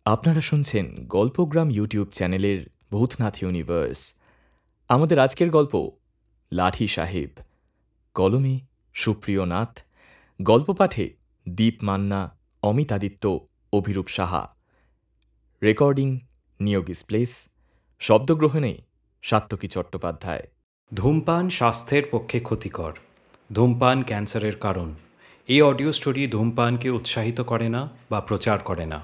আপনারা শুনছেন গল্পগ্রাম ইউটিউব চ্যানেলের ভূতনাথ ইউনিভার্স। আমাদের আজকের গল্প লাঠি সাহেব। কলমে সুপ্রিয় নাথ, গল্প পাঠে দীপ মান্না, অমিতাদিত্য, অভিরূপ সাহা। Recording Niyogi's place. শব্দগ্রহণে সাত্যকী চট্টোপাধ্যায়। ধূমপান স্বাস্থ্যের পক্ষে ক্ষতিকর। ধূমপান ক্যান্সারের কারণ। এই অডিও স্টোরি ধূমপানকে উৎসাহিত করে না বা প্রচার করে না।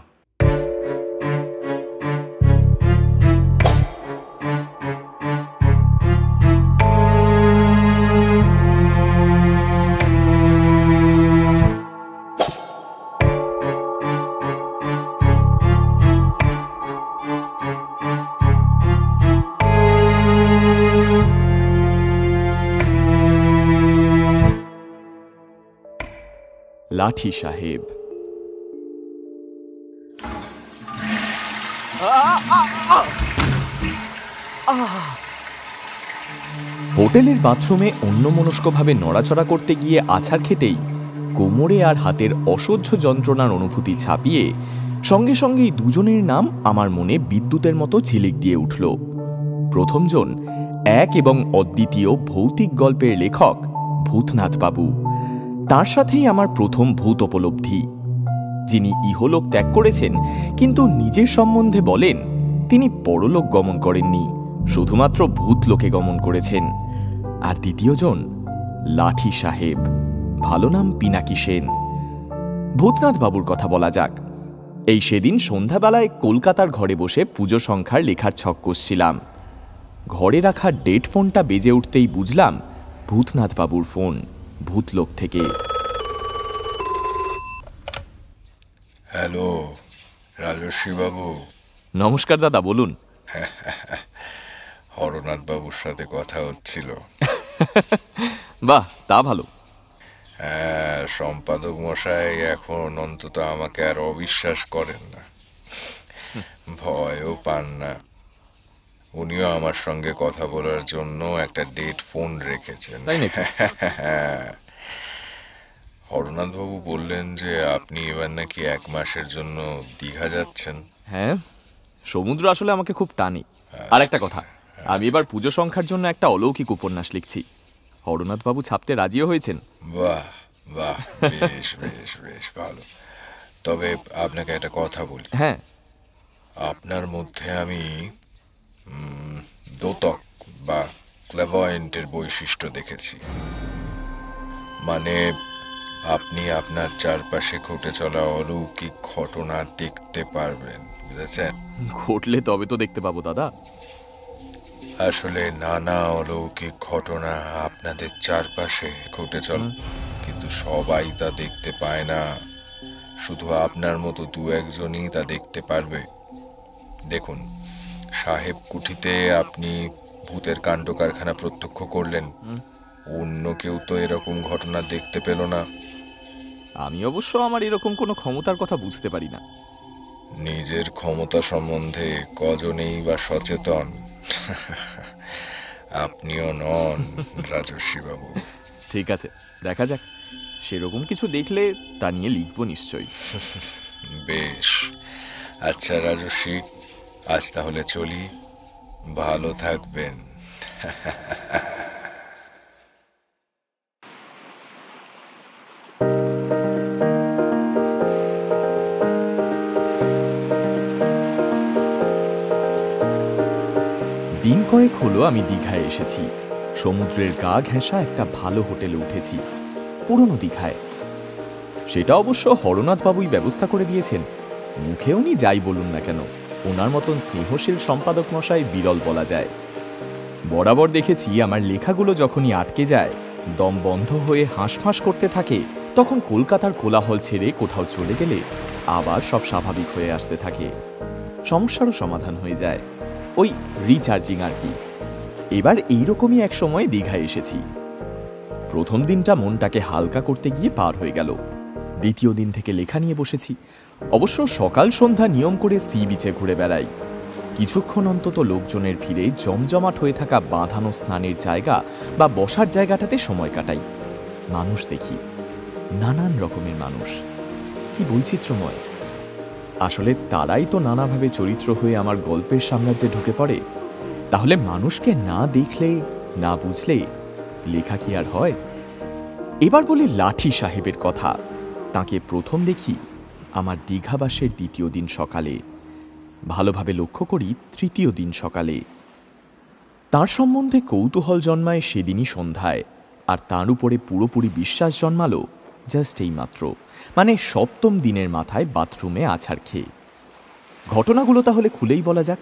লাঠি সাহেব। হোটেলের বাথরুমে অন্যমনস্কভাবে নড়াচড়া করতে গিয়ে আছাড় খেতেই কোমরে আর হাতের অসহ্য যন্ত্রণার অনুভূতি ছাপিয়ে সঙ্গে সঙ্গেই দুজনের নাম আমার মনে বিদ্যুতের মতো ঝিলিক দিয়ে উঠল। প্রথমজন এক এবং অদ্বিতীয় ভৌতিক গল্পের লেখক ভূতনাথ বাবু। তার সাথেই আমার প্রথম ভূত উপলব্ধি। যিনি ইহলোক ত্যাগ করেছেন, কিন্তু নিজের সম্বন্ধে বলেন তিনি পরলোক গমন করেননি, শুধুমাত্র ভূতলোকে গমন করেছেন। আর দ্বিতীয়জন লাঠি সাহেব, ভালো নাম পিনাকি সেন। ভূতনাথ বাবুর কথা বলা যাক। এই সেদিন সন্ধ্যাবেলায় কলকাতার ঘরে বসে পুজো সংখ্যার লেখার ছক কষছিলাম। ঘরে রাখা ডেট ফোনটা বেজে উঠতেই বুঝলাম ভূতনাথ বাবুর ফোন, ভূতলোক থেকে। হ্যালো, রাজস্বী বাবু। নমস্কার দাদা, বলুন। হরনাথ বাবুর সাথে কথা হচ্ছিল। বাহ, তা ভালো। হ্যাঁ, সম্পাদক মশাই এখন অন্তত আমাকে আর অবিশ্বাস করেন না, ভয়ও পান না। উনিও আমার সঙ্গে কথা বলার জন্য একটা ডেট ফোন রেখেছেন। হরনাথ বাবু বললেন যে আপনি এবার নাকি 1 মাসের জন্য দীঘা যাচ্ছেন। হ্যাঁ, সমুদ্র আসলে আমাকে খুব টানে। আর একটা কথা, আমি এবার পুজো সংখ্যার জন্য একটা অলৌকিক উপন্যাস লিখছি। হরনাথ বাবু ছাপতে রাজিও হয়েছেন। বাহ বাহ, বেশ বেশ বেশ ভালো। তবে আপনাকে একটা কথা বলি। হ্যাঁ। আপনার মধ্যে আমি দোতক বা ক্লেভয়েন্টের বৈশিষ্ট্য দেখেছি। মানে আপনি আপনার চারপাশে ঘটে চলা অলৌকিক ঘটনা দেখতে পারবেন, বুঝেছেন? ঘটলে তবে তো দেখতে পাবো দাদা। আসলে নানা অলৌকিক ঘটনা আপনাদের চারপাশে ঘটে চলে, কিন্তু সবাই তা দেখতে পায় না। শুধু আপনার মতো 2-1জনই তা দেখতে পারবে। দেখুন, সাহেব কুঠিতে আপনি ভূতের কাণ্ড কারখানা প্রত্যক্ষ করলেন, অন্য কেউ তো এরকম ঘটনা দেখতে পেল না। আমি অবশ্য আমার এরকম কোনো ক্ষমতার কথা বুঝতে পারি না। নিজের ক্ষমতা সম্বন্ধে কজনেই বা সচেতন? আপনিও নন, রাজস্বী বাবু। ঠিক আছে, দেখা যাক। সেরকম কিছু দেখলে তা নিয়ে লিখবো নিশ্চয়ই। বেশ, আচ্ছা রাজস্বী, আজ তাহলে চলি। ভালো থাকবেন। দিন কয়েক হলো আমি দীঘায় এসেছি। সমুদ্রের গা ঘেঁষা একটা ভালো হোটেলে উঠেছি, পুরনো দীঘায়। সেটা অবশ্য হরনাথ বাবুই ব্যবস্থা করে দিয়েছেন। মুখে উনি যাই বলুন না কেন, ওনার মতন স্নেহশীল সম্পাদক মশাই বিরল বলা যায়। বরাবর দেখেছি আমার লেখাগুলো যখনই আটকে যায়, দম বন্ধ হয়ে হাঁসফাঁস করতে থাকে, তখন কলকাতার কোলাহল ছেড়ে কোথাও চলে গেলে আবার সব স্বাভাবিক হয়ে আসতে থাকে। সমস্যারও সমাধান হয়ে যায়, ওই রিচার্জিং আর কি। এবার এইরকমই এক সময় দীঘায় এসেছি। প্রথম দিনটা মনটাকে হালকা করতে গিয়ে পার হয়ে গেল। দ্বিতীয় দিন থেকে লেখা নিয়ে বসেছি। অবশ্য সকাল সন্ধ্যা নিয়ম করে সি বিচে ঘুরে বেড়াই। কিছুক্ষণ অন্তত লোকজনের ভিড়ে জমজমাট হয়ে থাকা বাঁধানো স্নানের জায়গা বা বসার জায়গাটাতে সময় কাটাই। মানুষ দেখি, নানান রকমের মানুষ, কি বৈচিত্র্যময়। আসলে তারাই তো নানাভাবে চরিত্র হয়ে আমার গল্পের সাম্রাজ্যে ঢুকে পড়ে। তাহলে মানুষকে না দেখলে, না বুঝলে লেখা কি আর হয়? এবার বলি লাঠি সাহেবের কথা। তাকে প্রথম দেখি আমার দীঘাবাসের দ্বিতীয় দিন সকালে, ভালোভাবে লক্ষ্য করি তৃতীয় দিন সকালে। তার সম্বন্ধে কৌতূহল জন্মায় সেদিনই সন্ধ্যায়, আর তার উপরে পুরোপুরি বিশ্বাস জন্মালো জাস্ট এইমাত্র, মানে সপ্তম দিনের মাথায় বাথরুমে আছাড় খেয়ে। ঘটনাগুলো তাহলে খুলেই বলা যাক।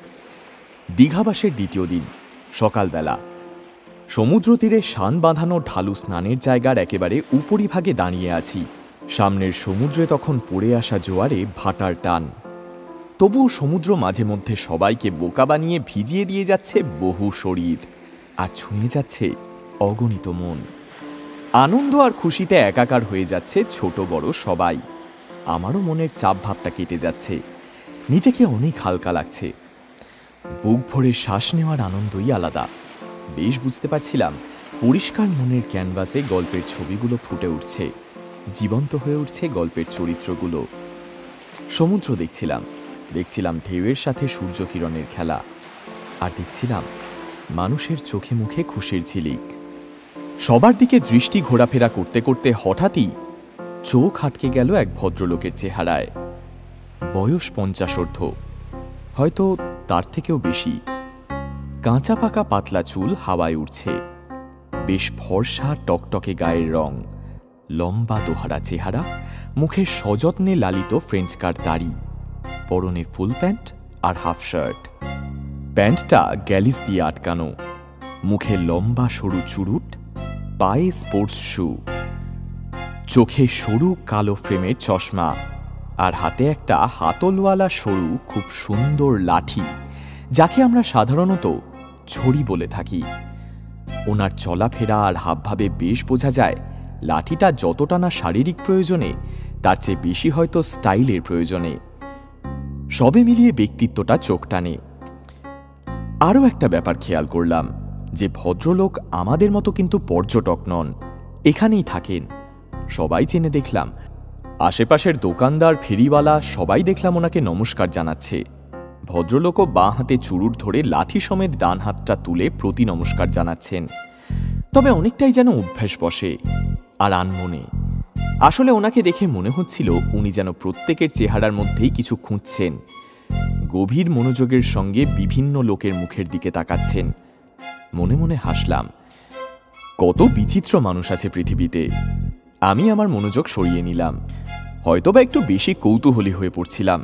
দীঘাবাসের দ্বিতীয় দিন সকালবেলা সমুদ্র তীরে শান বাঁধানো ঢালু স্নানের জায়গার একেবারে উপরিভাগে দাঁড়িয়ে আছি। সামনের সমুদ্রে তখন পড়ে আসা জোয়ারে ভাটার টান। তবুও সমুদ্র মাঝে মধ্যে সবাইকে বোকা বানিয়ে ভিজিয়ে দিয়ে যাচ্ছে বহু শরীর, আর ছুঁয়ে যাচ্ছে অগণিত মন। আনন্দ আর খুশিতে একাকার হয়ে যাচ্ছে ছোট বড় সবাই। আমারও মনের চাপ ভাবটা কেটে যাচ্ছে, নিজেকে অনেক হালকা লাগছে। বুক ভরে শ্বাস নেওয়ার আনন্দই আলাদা। বেশ বুঝতে পারছিলাম পরিষ্কার মনের ক্যানভাসে গল্পের ছবিগুলো ফুটে উঠছে, জীবন্ত হয়ে উঠছে গল্পের চরিত্রগুলো। সমুদ্র দেখছিলাম ঢেউয়ের সাথে সূর্যকিরণের খেলা, আর দেখছিলাম মানুষের চোখে মুখে খুশির ঝিলিক। সবার দিকে দৃষ্টি ঘোরাফেরা করতে করতে হঠাৎই চোখ আটকে গেল এক ভদ্রলোকের চেহারায়। বয়স 50 হয়তো তার থেকেও বেশি। কাঁচা পাকা পাতলা চুল হাওয়ায় উঠছে, বেশ ফর্সা টকটকে গায়ের রং, লম্বা দোহারা চেহারা, মুখে সযত্নে লালিত ফ্রেঞ্চ কাট দাড়ি, পরনে ফুল প্যান্ট আর হাফ শার্ট। প্যান্টটা গ্যালিস দিয়ে আটকানো, মুখে লম্বা সরু চুরুট, পায়ে স্পোর্টস শু, চোখে সরু কালো ফ্রেমের চশমা, আর হাতে একটা হাতলওয়ালা সরু খুব সুন্দর লাঠি, যাকে আমরা সাধারণত ছড়ি বলে থাকি। ওনার চলাফেরা আর হাবভাবে বেশ বোঝা যায় লাঠিটা যতটা না শারীরিক প্রয়োজনে, তার চেয়ে বেশি হয়তো স্টাইলের প্রয়োজনে। সবে মিলিয়ে ব্যক্তিত্বটা চোখ টানে। আরও একটা ব্যাপার খেয়াল করলাম, যে ভদ্রলোক আমাদের মতো কিন্তু পর্যটক নন, এখানেই থাকেন। সবাই চেনে দেখলাম। আশেপাশের দোকানদার, ফেরিওয়ালা সবাই দেখলাম ওনাকে নমস্কার জানাচ্ছে। ভদ্রলোকও বাঁ হাতে চুরুট ধরে লাঠি সমেত ডান হাতটা তুলে প্রতি নমস্কার জানাচ্ছেন। তবে অনেকটাই যেন অভ্যাস বসে আর আনমনে। আসলে ওনাকে দেখে মনে হচ্ছিল উনি যেন প্রত্যেকের চেহারার মধ্যেই কিছু খুঁজছেন, গভীর মনোযোগের সঙ্গে বিভিন্ন লোকের মুখের দিকে তাকাচ্ছেন। মনে মনে হাসলাম, কত বিচিত্র মানুষ আছে পৃথিবীতে। আমি আমার মনোযোগ সরিয়ে নিলাম, হয়তোবা একটু বেশি কৌতূহলী হয়ে পড়ছিলাম।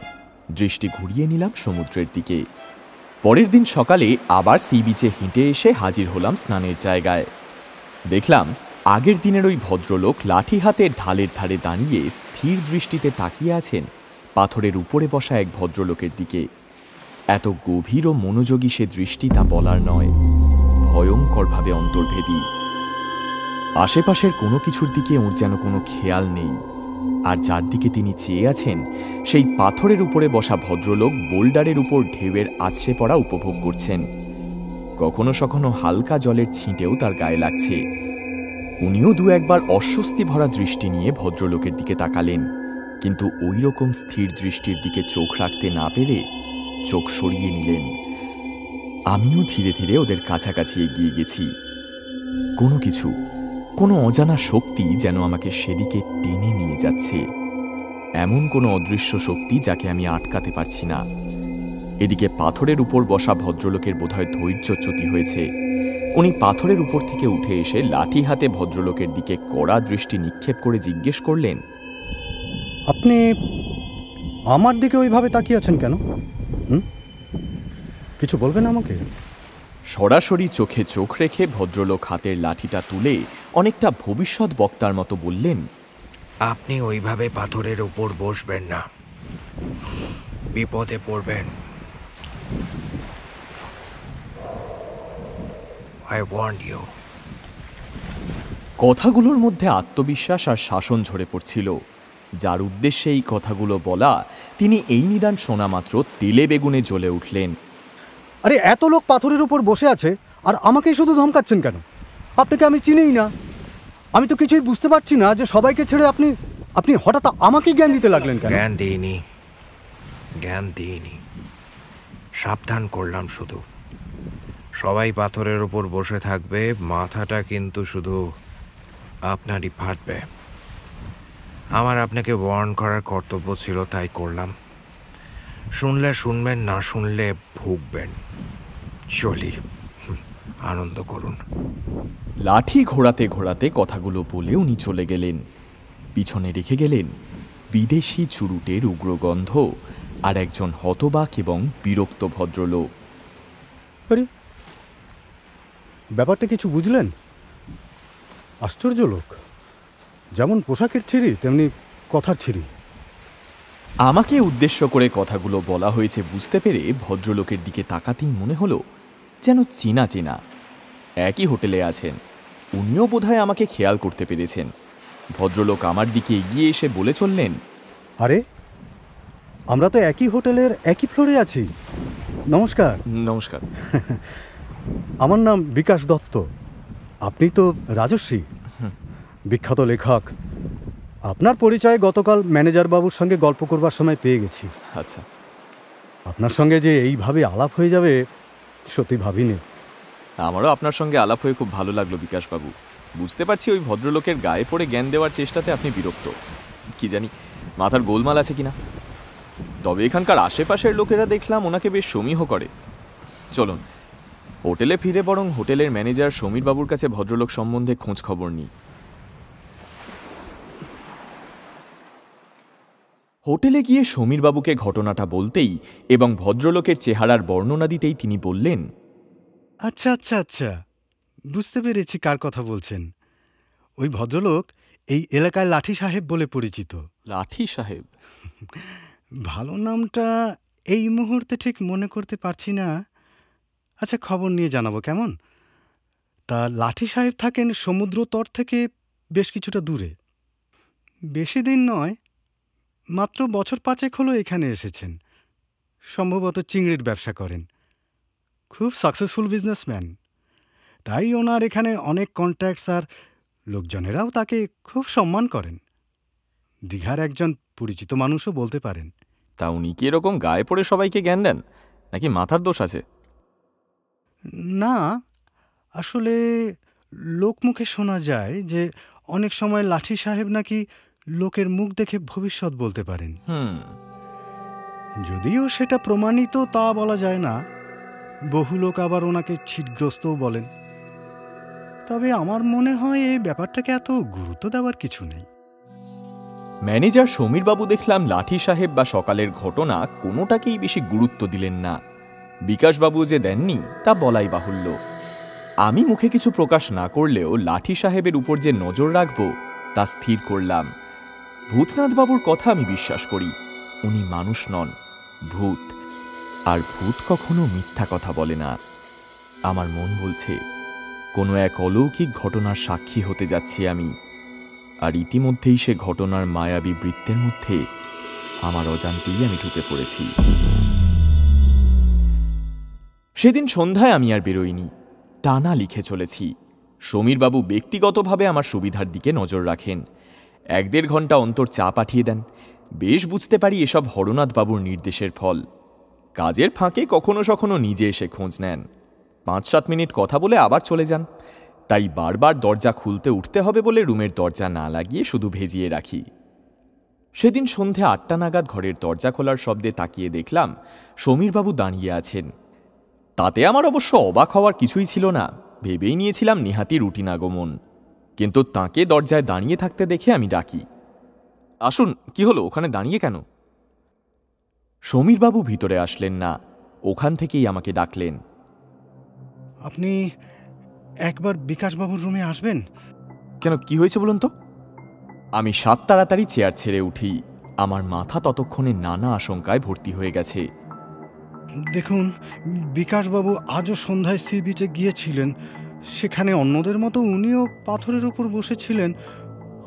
দৃষ্টি ঘুরিয়ে নিলাম সমুদ্রের দিকে। পরের দিন সকালে আবার সি বিচে হেঁটে এসে হাজির হলাম স্নানের জায়গায়। দেখলাম আগের দিনের ওই ভদ্রলোক লাঠি হাতে ঢালের ধারে দাঁড়িয়ে স্থির দৃষ্টিতে তাকিয়ে আছেন পাথরের উপরে বসা এক ভদ্রলোকের দিকে। এত গভীর ও মনোযোগী সে দৃষ্টি তা বলার নয়, ভয়ঙ্করভাবে অন্তর্ভেদী। আশেপাশের কোনো কিছুর দিকে ওর যেন কোনো খেয়াল নেই, আর যার দিকে তিনি চেয়ে আছেন সেই পাথরের উপরে বসা ভদ্রলোক বোল্ডারের উপর ঢেউয়ের আছড়ে পড়া উপভোগ করছেন। কখনো সখনো হালকা জলের ছিটেও তার গায়ে লাগছে। উনিও দু একবার অস্বস্তি ভরা দৃষ্টি নিয়ে ভদ্রলোকের দিকে তাকালেন, কিন্তু ওই রকম স্থির দৃষ্টির দিকে চোখ রাখতে না পেরে চোখ সরিয়ে নিলেন। আমিও ধীরে ধীরে ওদের কাছাকাছি এগিয়ে গেছি। কোনো অজানা শক্তি যেন আমাকে সেদিকে টেনে নিয়ে যাচ্ছে, এমন কোনো অদৃশ্য শক্তি যাকে আমি আটকাতে পারছি না। এদিকে পাথরের উপর বসা ভদ্রলোকের বোধহয় ধৈর্যচ্যুতি হয়েছে। উনি পাথরের উপর থেকে উঠে এসে লাঠি হাতে ভদ্রলোকের দিকে কড়া দৃষ্টি নিক্ষেপ করে জিজ্ঞেস করলেন, আপনি আমার দিকে ওইভাবে তাকিয়ে আছেন কেন? কিছু বলবেন আমাকে? সরাসরি চোখে চোখ রেখে ভদ্রলোক হাতের লাঠিটা তুলে অনেকটা ভবিষ্যৎ বক্তার মতো বললেন, আপনি ওইভাবে পাথরের উপর বসবেন না, বিপদে পড়বেন। I warned you. কথাগুলোর মধ্যে আত্মবিশ্বাস আর শাসন ঝরে পড়ছিল। যার উদ্দেশ্যে এই কথাগুলো বলা, তিনি এই নিদান শোনা মাত্র তেলে বেগুনে জ্বলে উঠলেন। আরে এত লোক পাথরের উপর বসে আছে আর আমাকেই শুধু ধমকাচ্ছেন কেন? আপনাকে আমি চিনিই না। আমি তো কিছুই বুঝতে পারছি না যে সবাইকে ছেড়ে আপনি হঠাৎ আমাকে জ্ঞান দিতে লাগলেন কেন? জ্ঞান দিইনি, জ্ঞান দিইনি, সাবধান করলাম শুধু। সবাই পাথরের উপর বসে থাকবে, মাথাটা কিন্তু শুধু আপনারই ফাটবে। আমার আপনাকে ওয়ার্ন করার কর্তব্য ছিল, তাই করলাম। শুনলে শুনবেন, না শুনলে ভুগবেন। চলি, আনন্দ করুন। লাঠি ঘোরাতে ঘোরাতে কথাগুলো বলে উনি চলে গেলেন। পিছনে রেখে গেলেন বিদেশি চুরুটের উগ্রগন্ধ আর একজন হতবাক এবং বিরক্ত ভদ্রলোক। আরে, ব্যাপারটা কিছু বুঝলেন? আশ্চর্য লোক, যেমন পোশাকের ছিঁড়ি তেমনি কথার ছিঁড়ি। আমাকে উদ্দেশ্য করে কথাগুলো বলা হয়েছে বুঝতে পেরে ভদ্রলোকের দিকে তাকাতেই মনে হলো যেন চেনা চেনা। একই হোটেলে আছেন, উনিও বোধহয় আমাকে খেয়াল করতে পেরেছেন। ভদ্রলোক আমার দিকে এগিয়ে এসে বলে চললেন, আরে, আমরা তো একই হোটেলের একই ফ্লোরে আছি। নমস্কার। নমস্কার। আমার নাম বিকাশ দত্ত। আপনি তো রাজশ্রী, বিখ্যাত লেখক। আপনার পরিচয় গতকাল ম্যানেজার বাবুর সঙ্গে গল্প করবার সময় পেয়ে গেছি। আচ্ছা। আপনার সঙ্গে যে এইভাবে আলাপ হয়ে যাবে সত্যি ভাবিনি। আমারও আপনার সঙ্গে আলাপ হয়ে খুব ভালো লাগলো বিকাশবাবু। বুঝতে পারছি ওই ভদ্রলোকের গায়ে পড়ে জ্ঞান দেওয়ার চেষ্টাতে আপনি বিরক্ত। কি জানি মাথার গোলমাল আছে কিনা। তবে এখানকার আশেপাশের লোকেরা দেখলাম ওনাকে বেশ সমীহ করে। চলুন হোটেলে ফিরে বরং হোটেলের ম্যানেজার সমীর বাবুর কাছে ভদ্রলোক সম্বন্ধে খোঁজ খবর নিই। হোটেলে গিয়ে সমীর বাবুকে ঘটনাটা বলতেই এবং ভদ্রলোকের চেহারার বর্ণনা দিতেই তিনি বললেন, আচ্ছা আচ্ছা আচ্ছা, বুঝতে পেরেছি কার কথা বলছেন। ওই ভদ্রলোক এই এলাকায় লাঠি সাহেব বলে পরিচিত। লাঠি সাহেব? ভালো নামটা এই মুহূর্তে ঠিক মনে করতে পারছি না। আচ্ছা, খবর নিয়ে জানাবো, কেমন? তা লাঠি সাহেব থাকেন সমুদ্র তট থেকে বেশ কিছুটা দূরে। বেশি দিন নয়, মাত্র বছর 5 হলো এখানে এসেছেন। সম্ভবত চিংড়ির ব্যবসা করেন। খুব সাকসেসফুল বিজনেসম্যান। তাই ওনার এখানে অনেক কন্ট্যাক্টস, আর লোকজনেরাও তাকে খুব সম্মান করেন। দীঘার একজন পরিচিত মানুষও বলতে পারেন। তা উনি কি এরকম গায়ে পড়ে সবাইকে জ্ঞান দেন, নাকি মাথার দোষ আছে? না, আসলে লোকমুখে শোনা যায় যে অনেক সময় লাঠি সাহেব নাকি লোকের মুখ দেখে ভবিষ্যৎ বলতে পারেন। যদিও সেটা প্রমাণিত তা বলা যায় না। বহু লোক আবার ওনাকে ছিটগ্রস্তও বলেন। তবে আমার মনে হয় এই ব্যাপারটাকে এত গুরুত্ব দেওয়ার কিছু নেই। ম্যানেজার সমীর বাবু দেখলাম লাঠি সাহেব বা সকালের ঘটনা কোনোটাকেই বেশি গুরুত্ব দিলেন না। বিকাশবাবু যে দেননি তা বলাই বাহুল্য। আমি মুখে কিছু প্রকাশ না করলেও লাঠি সাহেবের উপর যে নজর রাখব তা স্থির করলাম। ভূতনাথবাবুর কথা আমি বিশ্বাস করি। উনি মানুষ নন, ভূত। আর ভূত কখনো মিথ্যা কথা বলে না। আমার মন বলছে কোনো এক অলৌকিক ঘটনার সাক্ষী হতে যাচ্ছি আমি। আর ইতিমধ্যেই সে ঘটনার মায়াবী বৃত্তের মধ্যে আমার অজান্তেই আমি ঢুকে পড়েছি। সেদিন সন্ধ্যায় আমি আর বেরোইনি, টানা লিখে চলেছি। সমীরবাবু ব্যক্তিগতভাবে আমার সুবিধার দিকে নজর রাখেন। 1-1.5 ঘন্টা অন্তর চা পাঠিয়ে দেন। বেশ বুঝতে পারি এসব হরনাথবাবুর নির্দেশের ফল। কাজের ফাঁকে কখনো সখনো নিজে এসে খোঁজ নেন। 5-7 মিনিট কথা বলে আবার চলে যান। তাই বারবার দরজা খুলতে উঠতে হবে বলে রুমের দরজা না লাগিয়ে শুধু ভেজিয়ে রাখি। সেদিন সন্ধে 8টা নাগাদ ঘরের দরজা খোলার শব্দে তাকিয়ে দেখলাম সমীরবাবু দাঁড়িয়ে আছেন। তাতে আমার অবশ্য অবাক হওয়ার কিছুই ছিল না। ভেবেই নিয়েছিলাম নিহাতি রুটিন আগমন। কিন্তু তাঁকে দরজায় দাঁড়িয়ে থাকতে দেখে আমি ডাকি, আসুন। কি হলো, ওখানে দাঁড়িয়ে কেন? সমীরবাবু ভিতরে আসলেন না, ওখান থেকেই আমাকে ডাকলেন। আপনি একবার বিকাশবাবুর রুমে আসবেন? কেন, কি হয়েছে বলুন তো? আমি সাত তাড়াতাড়ি চেয়ার ছেড়ে উঠি। আমার মাথা ততক্ষণে নানা আশঙ্কায় ভর্তি হয়ে গেছে। দেখুন, বিকাশবাবু আজও সন্ধ্যায় সি বিচে গিয়েছিলেন। সেখানে অন্যদের মতো উনিও পাথরের উপর বসেছিলেন।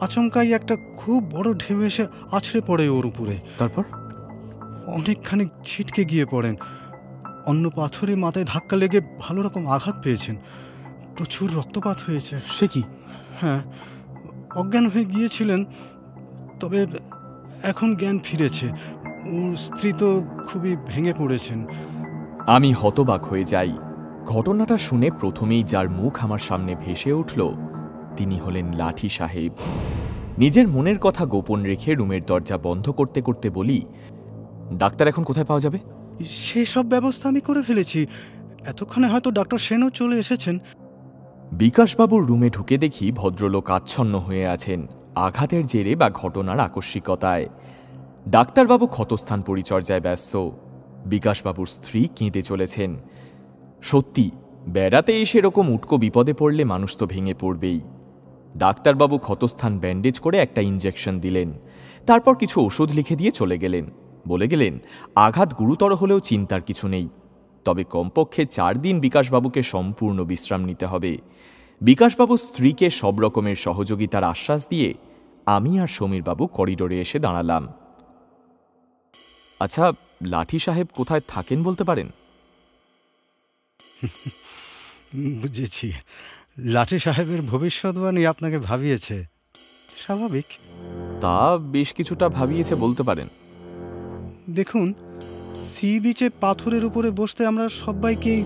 আচমকাই একটা খুব বড় ঢেউ এসে আছড়ে পড়ে ওর উপরে। তারপর? অনেকখানি ছিটকে গিয়ে পড়েন। অন্য পাথরে মাথায় ধাক্কা লেগে ভালো রকম আঘাত পেয়েছেন। প্রচুর রক্তপাত হয়েছে। সে কি? হ্যাঁ, অজ্ঞান হয়ে গিয়েছিলেন। তবে এখন জ্ঞান ফিরেছে। ওর স্ত্রী তো খুবই ভেঙে পড়েছেন। আমি হতবাক হয়ে যাই। ঘটনাটা শুনে প্রথমেই যার মুখ আমার সামনে ভেসে উঠল তিনি হলেন লাঠি সাহেব। নিজের মনের কথা গোপন রেখে রুমের দরজা বন্ধ করতে করতে বলি, ডাক্তার এখন কোথায় পাওয়া যাবে? সেসব ব্যবস্থা আমি করে ফেলেছি। এতক্ষণে হয়তো ডক্টর সেনও চলে এসেছেন। বিকাশবাবুর রুমে ঢুকে দেখি ভদ্রলোক আচ্ছন্ন হয়ে আছেন আঘাতের জেরে বা ঘটনার আকস্মিকতায়। ডাক্তারবাবু ক্ষতস্থান পরিচর্যায় ব্যস্ত। বিকাশবাবুর স্ত্রী কেঁদে চলেছেন। সত্যি, বেড়াতে এসে এরকম উটকো বিপদে পড়লে মানুষ তো ভেঙে পড়বেই। ডাক্তারবাবু ক্ষতস্থান ব্যান্ডেজ করে একটা ইঞ্জেকশন দিলেন, তারপর কিছু ওষুধ লিখে দিয়ে চলে গেলেন। বলে গেলেন আঘাত গুরুতর হলেও চিন্তার কিছু নেই, তবে কমপক্ষে 4 দিন বিকাশবাবুকে সম্পূর্ণ বিশ্রাম নিতে হবে। বিকাশবাবুর স্ত্রীকে সব রকমের সহযোগিতার আশ্বাস দিয়ে আমি আর সমীরবাবু করিডোরে এসে দাঁড়ালাম। আচ্ছা, লাঠি সাহেব কোথায় থাকেন বলতে পারেন? বুঝেছি, লাঠি সাহেবের ভবিষ্যৎবাণী আপনাকে ভাবিয়েছে। স্বাভাবিক। তা বেশ কিছুটা ভাবিয়েছে বলতে পারেন। দেখুন, সি বিচে পাথরের উপরে বসতে আমরা সবাইকেই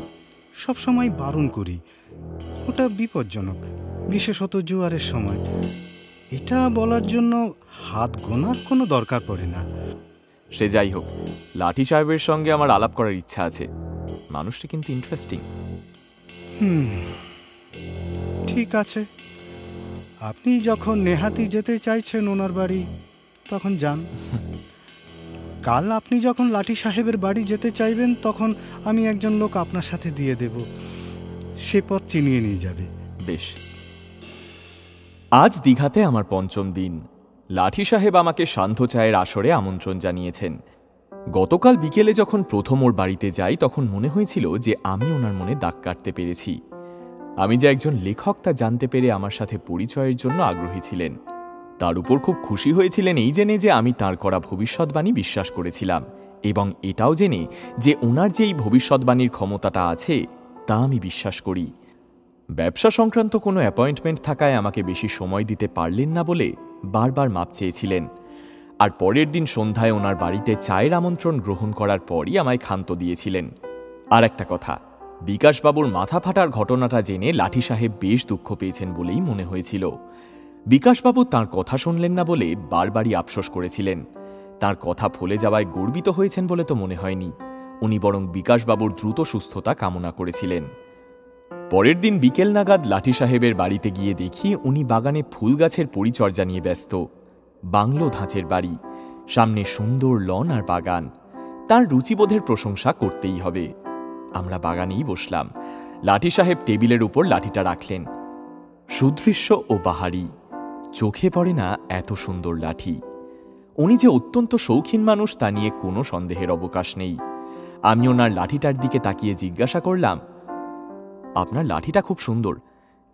সবসময় বারণ করি। ওটা বিপজ্জনক, বিশেষত জোয়ারের সময়। এটা বলার জন্য হাত গোনার কোনো দরকার পড়ে না। সে যাই হোক, লাঠি সাহেবের সঙ্গে আমার আলাপ করার ইচ্ছা আছে। মানুষটা কিন্তু ইন্টারেস্টিং। ঠিক আছে, আপনি যখন নেহাতি যেতে চাইছেন ওনার বাড়ি, তখন যান। কাল আপনি যখন লাঠি সাহেবের বাড়ি যেতে চাইবেন, তখন আমি একজন লোক আপনার সাথে দিয়ে দেব। সে পথ চিনিয়ে নিয়ে যাবে। বেশ। আজ দীঘাতে আমার 5ম দিন। লাঠি সাহেব আমাকে সান্ধ্য চায়ের আসরে আমন্ত্রণ জানিয়েছেন। গতকাল বিকেলে যখন প্রথম ওর বাড়িতে যাই, তখন মনে হয়েছিল যে আমি ওনার মনে দাগ কাটতে পেরেছি। আমি যে একজন লেখক তা জানতে পেরে আমার সাথে পরিচয়ের জন্য আগ্রহী ছিলেন। তার উপর খুব খুশি হয়েছিলেন এই জেনে যে আমি তাঁর করা ভবিষ্যৎবাণী বিশ্বাস করেছিলাম, এবং এটাও জেনে যে ওনার যে এই ভবিষ্যৎবাণীর ক্ষমতাটা আছে তা আমি বিশ্বাস করি। ব্যবসা সংক্রান্ত কোনো অ্যাপয়েন্টমেন্ট থাকায় আমাকে বেশি সময় দিতে পারলেন না বলে বারবার মাপ চেয়েছিলেন। আর পরের দিন সন্ধ্যায় ওনার বাড়িতে চায়ের আমন্ত্রণ গ্রহণ করার পরই আমায় ক্ষান্ত দিয়েছিলেন। আর একটা কথা, বিকাশবাবুর মাথা ফাটার ঘটনাটা জেনে লাঠি সাহেব বেশ দুঃখ পেয়েছেন বলেই মনে হয়েছিল। বিকাশবাবু তাঁর কথা শুনলেন না বলে বারবারই আফসোস করেছিলেন। তাঁর কথা ফলে যাওয়ায় গর্বিত হয়েছেন বলে তো মনে হয়নি। উনি বরং বিকাশবাবুর দ্রুত সুস্থতা কামনা করেছিলেন। পরের দিন বিকেল নাগাদ লাঠি সাহেবের বাড়িতে গিয়ে দেখি উনি বাগানে ফুল গাছের পরিচর্যা নিয়ে ব্যস্ত। বাংলো ধাঁচের বাড়ি, সামনে সুন্দর লন আর বাগান। তার রুচিবোধের প্রশংসা করতেই হবে। আমরা বাগানেই বসলাম। লাঠি সাহেব টেবিলের উপর লাঠিটা রাখলেন। সুদৃশ্য ও বাহারি, চোখে পড়ে না এত সুন্দর লাঠি। উনি যে অত্যন্ত শৌখিন মানুষ তা নিয়ে কোনো সন্দেহের অবকাশ নেই। আমি ওনার লাঠিটার দিকে তাকিয়ে জিজ্ঞাসা করলাম, আপনার লাঠিটা খুব সুন্দর,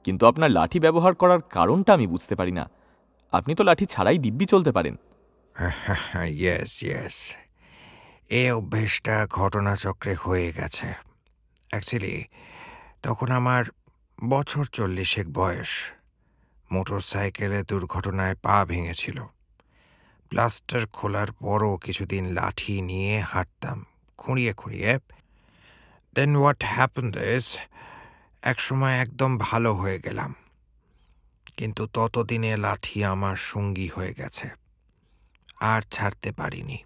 কিন্তু আপনার লাঠি ব্যবহার করার কারণটা আমি বুঝতে পারি না। আপনি তো লাঠি ছাড়াই দিব্যি চলতে পারেন। ইয়েস ইয়েস, এই অভ্যেসটা ঘটনাচক্রে হয়ে গেছে। অ্যাকচুয়ালি তখন আমার বছর 40 বয়স। মোটর সাইকেলে দুর্ঘটনায় পা ভেঙেছিল। প্লাস্টার খোলার পরও কিছুদিন লাঠি নিয়ে হাঁটতাম খুঁড়িয়ে খুঁড়িয়ে। দেন হোয়াট হ্যাপেন্ড ইজ, একসময় একদম ভালো হয়ে গেলাম, কিন্তু ততদিনে লাঠি আমার সঙ্গী হয়ে গেছে, আর ছাড়তে পারিনি।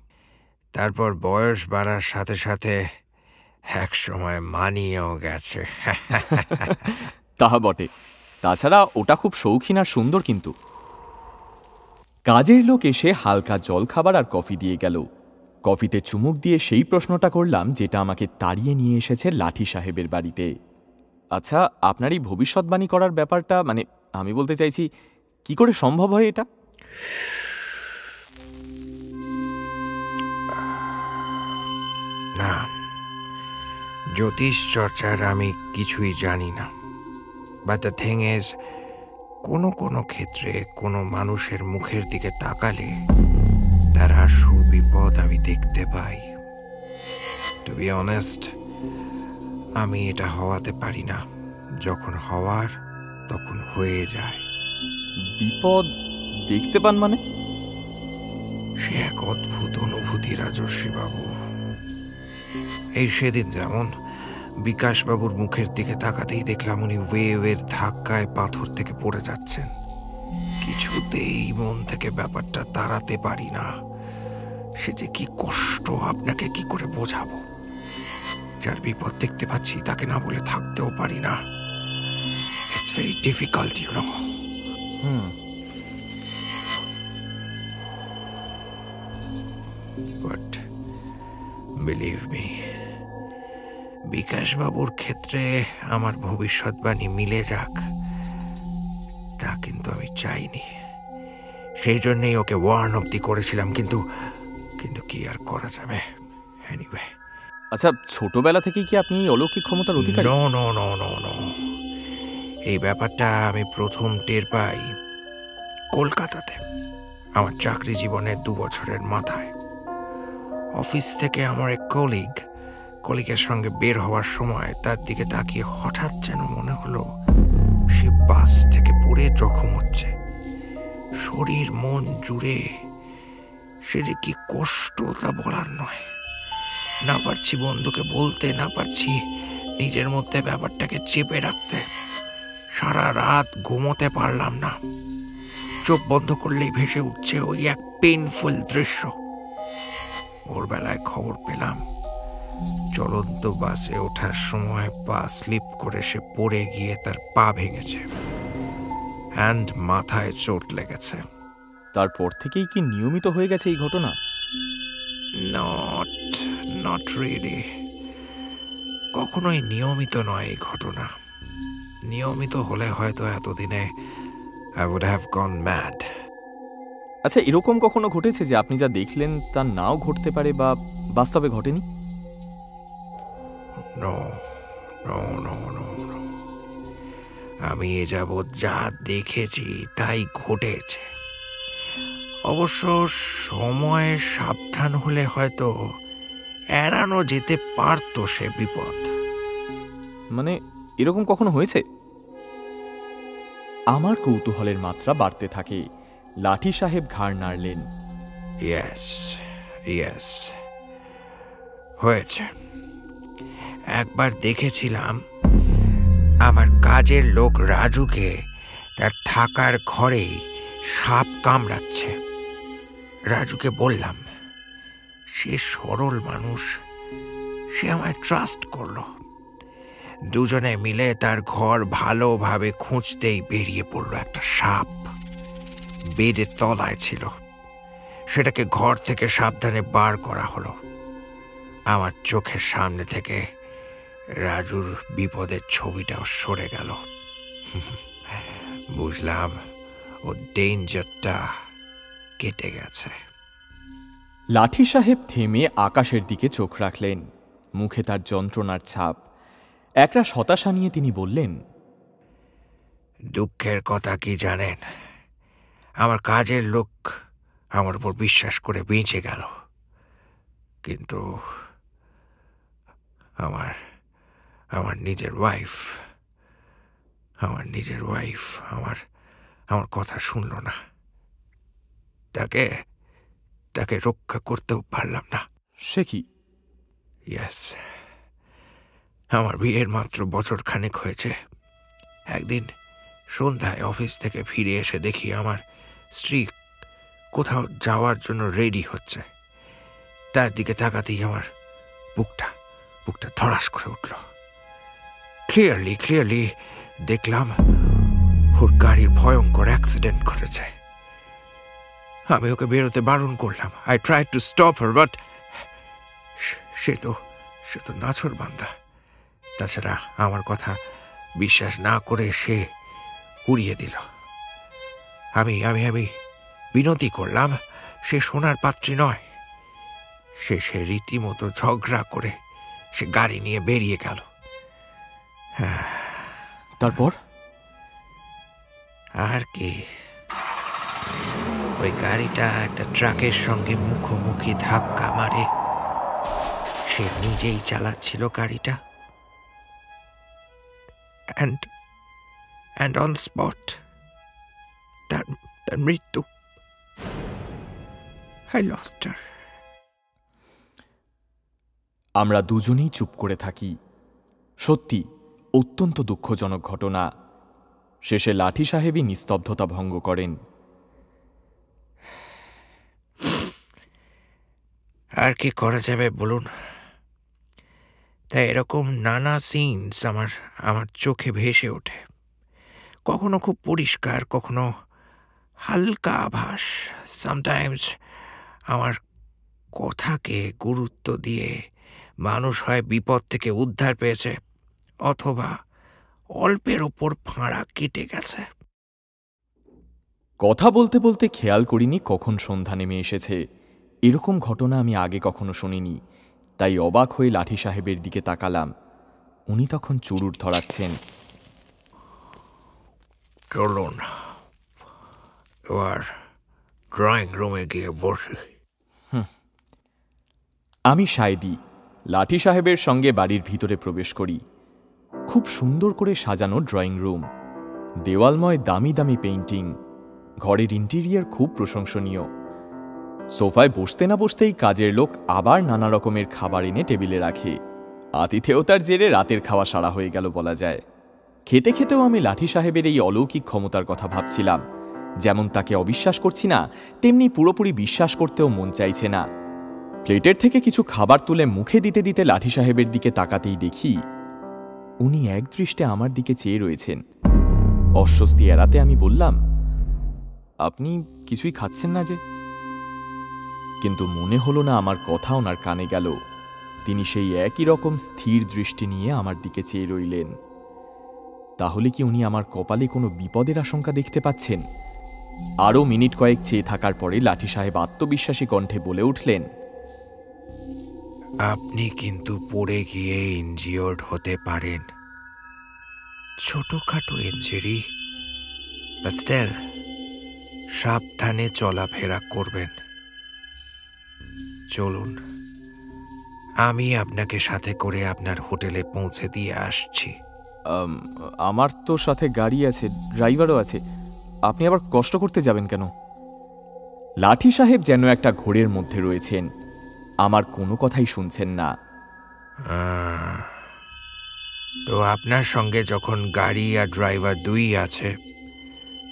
তারপর বয়স বাড়ার সাথে সাথে একসময় মানিয়েও গেছে। তাহা বটে, তাছাড়া ওটা খুব শৌখিন আর সুন্দর। কিন্তু কাজের লোক এসে হালকা জল খাবার আর কফি দিয়ে গেল। কফিতে চুমুক দিয়ে সেই প্রশ্নটা করলাম যেটা আমাকে তাড়িয়ে নিয়ে এসেছে লাঠি সাহেবের বাড়িতে। আচ্ছা, আপনার এই ভবিষ্যৎবাণী করার ব্যাপারটা, মানে আমি বলতে চাইছি, কি করে সম্ভব হয় এটা? না, জ্যোতিষ চর্চার আমি কিছুই জানি না। বাট দ্য থিং ইজ, কোনো কোনো ক্ষেত্রে কোনো মানুষের মুখের দিকে তাকালে তার আসু বিপদ আমি দেখতে পাই। টু বি অনেস্ট, আমি এটা হওয়াতে পারি না। যখন হওয়ার তখন হয়ে যায়। বিপদ দেখতে পান মানে? সে এক অদ্ভুত অনুভূতি রাজর্ষি বাবু। এই সেদিন যেমন বিকাশবাবুর মুখের দিকে তাকাতেই দেখলাম উনি ওয়েভের ধাক্কায় পাথর থেকে পড়ে যাচ্ছেন। কিছুতেই মন থেকে ব্যাপারটা তাড়াতে পারি না। সে যে কি কষ্ট আপনাকে কি করে বোঝাবো। যার বিপদ দেখতে পাচ্ছি তাকে না বলে থাকতেও পারি না। It's very difficult, you know. But believe me, বিকাশবাবুর ক্ষেত্রে আমার ভবিষ্যৎবাণী মিলে যাক তা কিন্তু আমি চাইনি। সেই জন্যই ওকে ওয়ার্ন অব্দি করেছিলাম, কিন্তু কিন্তু কি আর করা যাবে। এনিওয়ে, আচ্ছা, ছোটবেলা থেকেই কি আপনি এই অলৌকিক ক্ষমতার অধিকারী? No no no no no, এই ব্যাপারটা আমি প্রথম টের পাই কলকাতাতে, আমার চাকরি জীবনের 2 বছরের মাথায়। অফিস থেকে আমার এক কলিগের সঙ্গে বের হওয়ার সময় তার দিকে তাকিয়ে হঠাৎ যেন মনে হলো সে বাস থেকে পড়ে জখম হচ্ছে। শরীর মন জুড়ে সে যে কি কষ্ট তা বলার নয়। না পারছি বন্ধুকে বলতে, না পারছি নিজের মধ্যে ব্যাপারটাকে চেপে রাখতে। সারা রাত ঘুমোতে পারলাম না। চোখ বন্ধ করলেই ভেসে উঠছে ওই এক পেইনফুল দৃশ্য। ভোরবেলায় খবর পেলাম চলন্ত বাসে ওঠার সময় পা স্লিপ করে সে পড়ে গিয়ে তার পা ভেঙেছে, হ্যান্ড মাথায় চোট লেগেছে। তারপর থেকেই কি নিয়মিত হয়ে গেছে এই ঘটনা? Not really. কখনোই নিয়মিত নয় এই ঘটনা। নিয়মিত হলে হয়তো এতদিনে I would have gone mad. আচ্ছা, এরকম কখনো ঘটেছে যে আপনি যা দেখলেন তা নাও ঘটতে পারে বা বাস্তবে ঘটেনি? No. আমি এ যাবৎ যা দেখেছি তাই ঘটেছে। অবশ্য সময়ে সাবধান হলে হয়তো এড়ানো যেতে পারতো সে বিপদ। মানে এরকম কখনো হয়েছে? আমার কৌতূহলের মাত্রা বাড়তে থাকে। লাঠি সাহেব ঘাড় নাড়লেন। ইয়েস, হয়েছে। একবার দেখেছিলাম আমার কাজের লোক রাজুকে তার থাকার ঘরেই সাপ কামড়াচ্ছে। রাজুকে বললাম, সে সরল মানুষ, সে আমায় ট্রাস্ট করলো। দুজনে মিলে তার ঘর ভালোভাবে খুঁজতেই বেরিয়ে পড়লো একটা সাপ। বেডের তলায় ছিল। সেটাকে ঘর থেকে সাবধানে বার করা হলো। আমার চোখের সামনে থেকে রাজুর বিপদের ছবিটাও সরে গেল। বুঝলাম ও ডেঞ্জারটা কেটে গেছে। লাঠি সাহেব থেমে আকাশের দিকে চোখ রাখলেন, মুখে তার যন্ত্রণার ছাপ। একটা হতাশা নিয়ে তিনি বললেন, দুঃখের কথা কি জানেন, আমার কাজের লোক আমার উপর বিশ্বাস করে বেঁচে গেল, কিন্তু আমার নিজের ওয়াইফ আমার কথা শুনল না। তাকে রক্ষা করতেও পারলাম না। সে কি? ইয়েস, আমার বিয়ের মাত্র বছর খানেক হয়েছে। একদিন সন্ধ্যায় অফিস থেকে ফিরে এসে দেখি আমার স্ত্রী কোথাও যাওয়ার জন্য রেডি হচ্ছে। তার দিকে তাকাতেই আমার বুকটা ধড়াস করে উঠল। ক্লিয়ারলি দেখলাম ওর গাড়ির ভয়ঙ্কর অ্যাক্সিডেন্ট ঘটেছে। আমি ওকে বেরোতে বারণ করলাম। I tried to stop her, but সে তো নাছোড়বান্দা। তাছাড়া আমার কথা বিশ্বাস না করে সে উড়িয়ে দিল। আমি বিনতি করলাম, সে শোনার পাত্রী নয়। সে রীতিমতো ঝগড়া করে সে গাড়ি নিয়ে বেরিয়ে গেল। তারপর? আর কি, ওই গাড়িটা একটা ট্রাকের সঙ্গে মুখোমুখি ধাক্কা মারে। সে নিজেই চালাচ্ছিল গাড়িটা। and on spot তার মৃত্যু। I lost her. আমরা দুজনেই চুপ করে থাকি। সত্যি অত্যন্ত দুঃখজনক ঘটনা। শেষে লাঠি সাহেবই নিস্তব্ধতা ভঙ্গ করেন। আর কি করা যাবে বলুন? তাই এরকম নানা সিনস আমার চোখে ভেসে ওঠে। কখনো খুব পরিষ্কার, কখনো হালকা আভাস। সামটাইমস আমার কথাকে গুরুত্ব দিয়ে মানুষ হয় বিপদ থেকে উদ্ধার পেয়েছে, অথবা অল্পের ওপর ফাঁড়া কেটে গেছে। কথা বলতে বলতে খেয়াল করিনি কখন সন্ধ্যা নেমে এসেছে। এরকম ঘটনা আমি আগে কখনো শুনিনি, তাই অবাক হয়ে লাঠি সাহেবের দিকে তাকালাম। উনি তখন চুরুট ধরাচ্ছেন। চলুন এবার ড্রয়িং রুমে গিয়ে বসি। আমি সায়দি লাঠি সাহেবের সঙ্গে বাড়ির ভিতরে প্রবেশ করি। খুব সুন্দর করে সাজানো ড্রয়িং রুম, দেওয়ালময় দামি দামি পেইন্টিং। ঘরের ইন্টেরিয়ার খুব প্রশংসনীয়। সোফায় বসতে না বসতেই কাজের লোক আবার নানা রকমের খাবার এনে টেবিলে রাখে। আতিথেয়তার জেরে রাতের খাওয়া সারা হয়ে গেল বলা যায়। খেতে খেতেও আমি লাঠি সাহেবের এই অলৌকিক ক্ষমতার কথা ভাবছিলাম। যেমন তাকে অবিশ্বাস করছি না, তেমনি পুরোপুরি বিশ্বাস করতেও মন চাইছে না। প্লেটের থেকে কিছু খাবার তুলে মুখে দিতে দিতে লাঠি সাহেবের দিকে তাকাতেই দেখি উনি একদৃষ্টে আমার দিকে চেয়ে রয়েছেন। অস্বস্তি এড়াতে আমি বললাম, আপনি কিছুই খাচ্ছেন না যে? কিন্তু মনে হলো না আমার কথা ওনার কানে গেল। তিনি সেই একই রকম স্থির দৃষ্টি নিয়ে আমার দিকে চেয়ে রইলেন। তাহলে কি উনি আমার কপালে কোনো বিপদের আশঙ্কা দেখতে পাচ্ছেন? আরও মিনিট কয়েক চেয়ে থাকার পরে লাঠি সাহেব আত্মবিশ্বাসী কণ্ঠে বলে উঠলেন, আপনি কিন্তু পড়ে গিয়ে ইনজিওর্ড হতে পারেন। ছোটখাটো ইনজুরি, বাট স্টিল সাবধানে চলাফেরা করবেন। চলুন, আমি আপনাকে সাথে করে আপনার হোটেলে পৌঁছে দিয়ে আসছি। আমার তো সাথে গাড়ি আছে, ড্রাইভারও আছে। আপনি আবার কষ্ট করতে যাবেন কেন? লাঠি সাহেব যেন একটা ঘোরের মধ্যে রয়েছেন, আমার কোনো কথাই শুনছেন না। তো আপনার সঙ্গে যখন গাড়ি আর ড্রাইভার দুই আছে,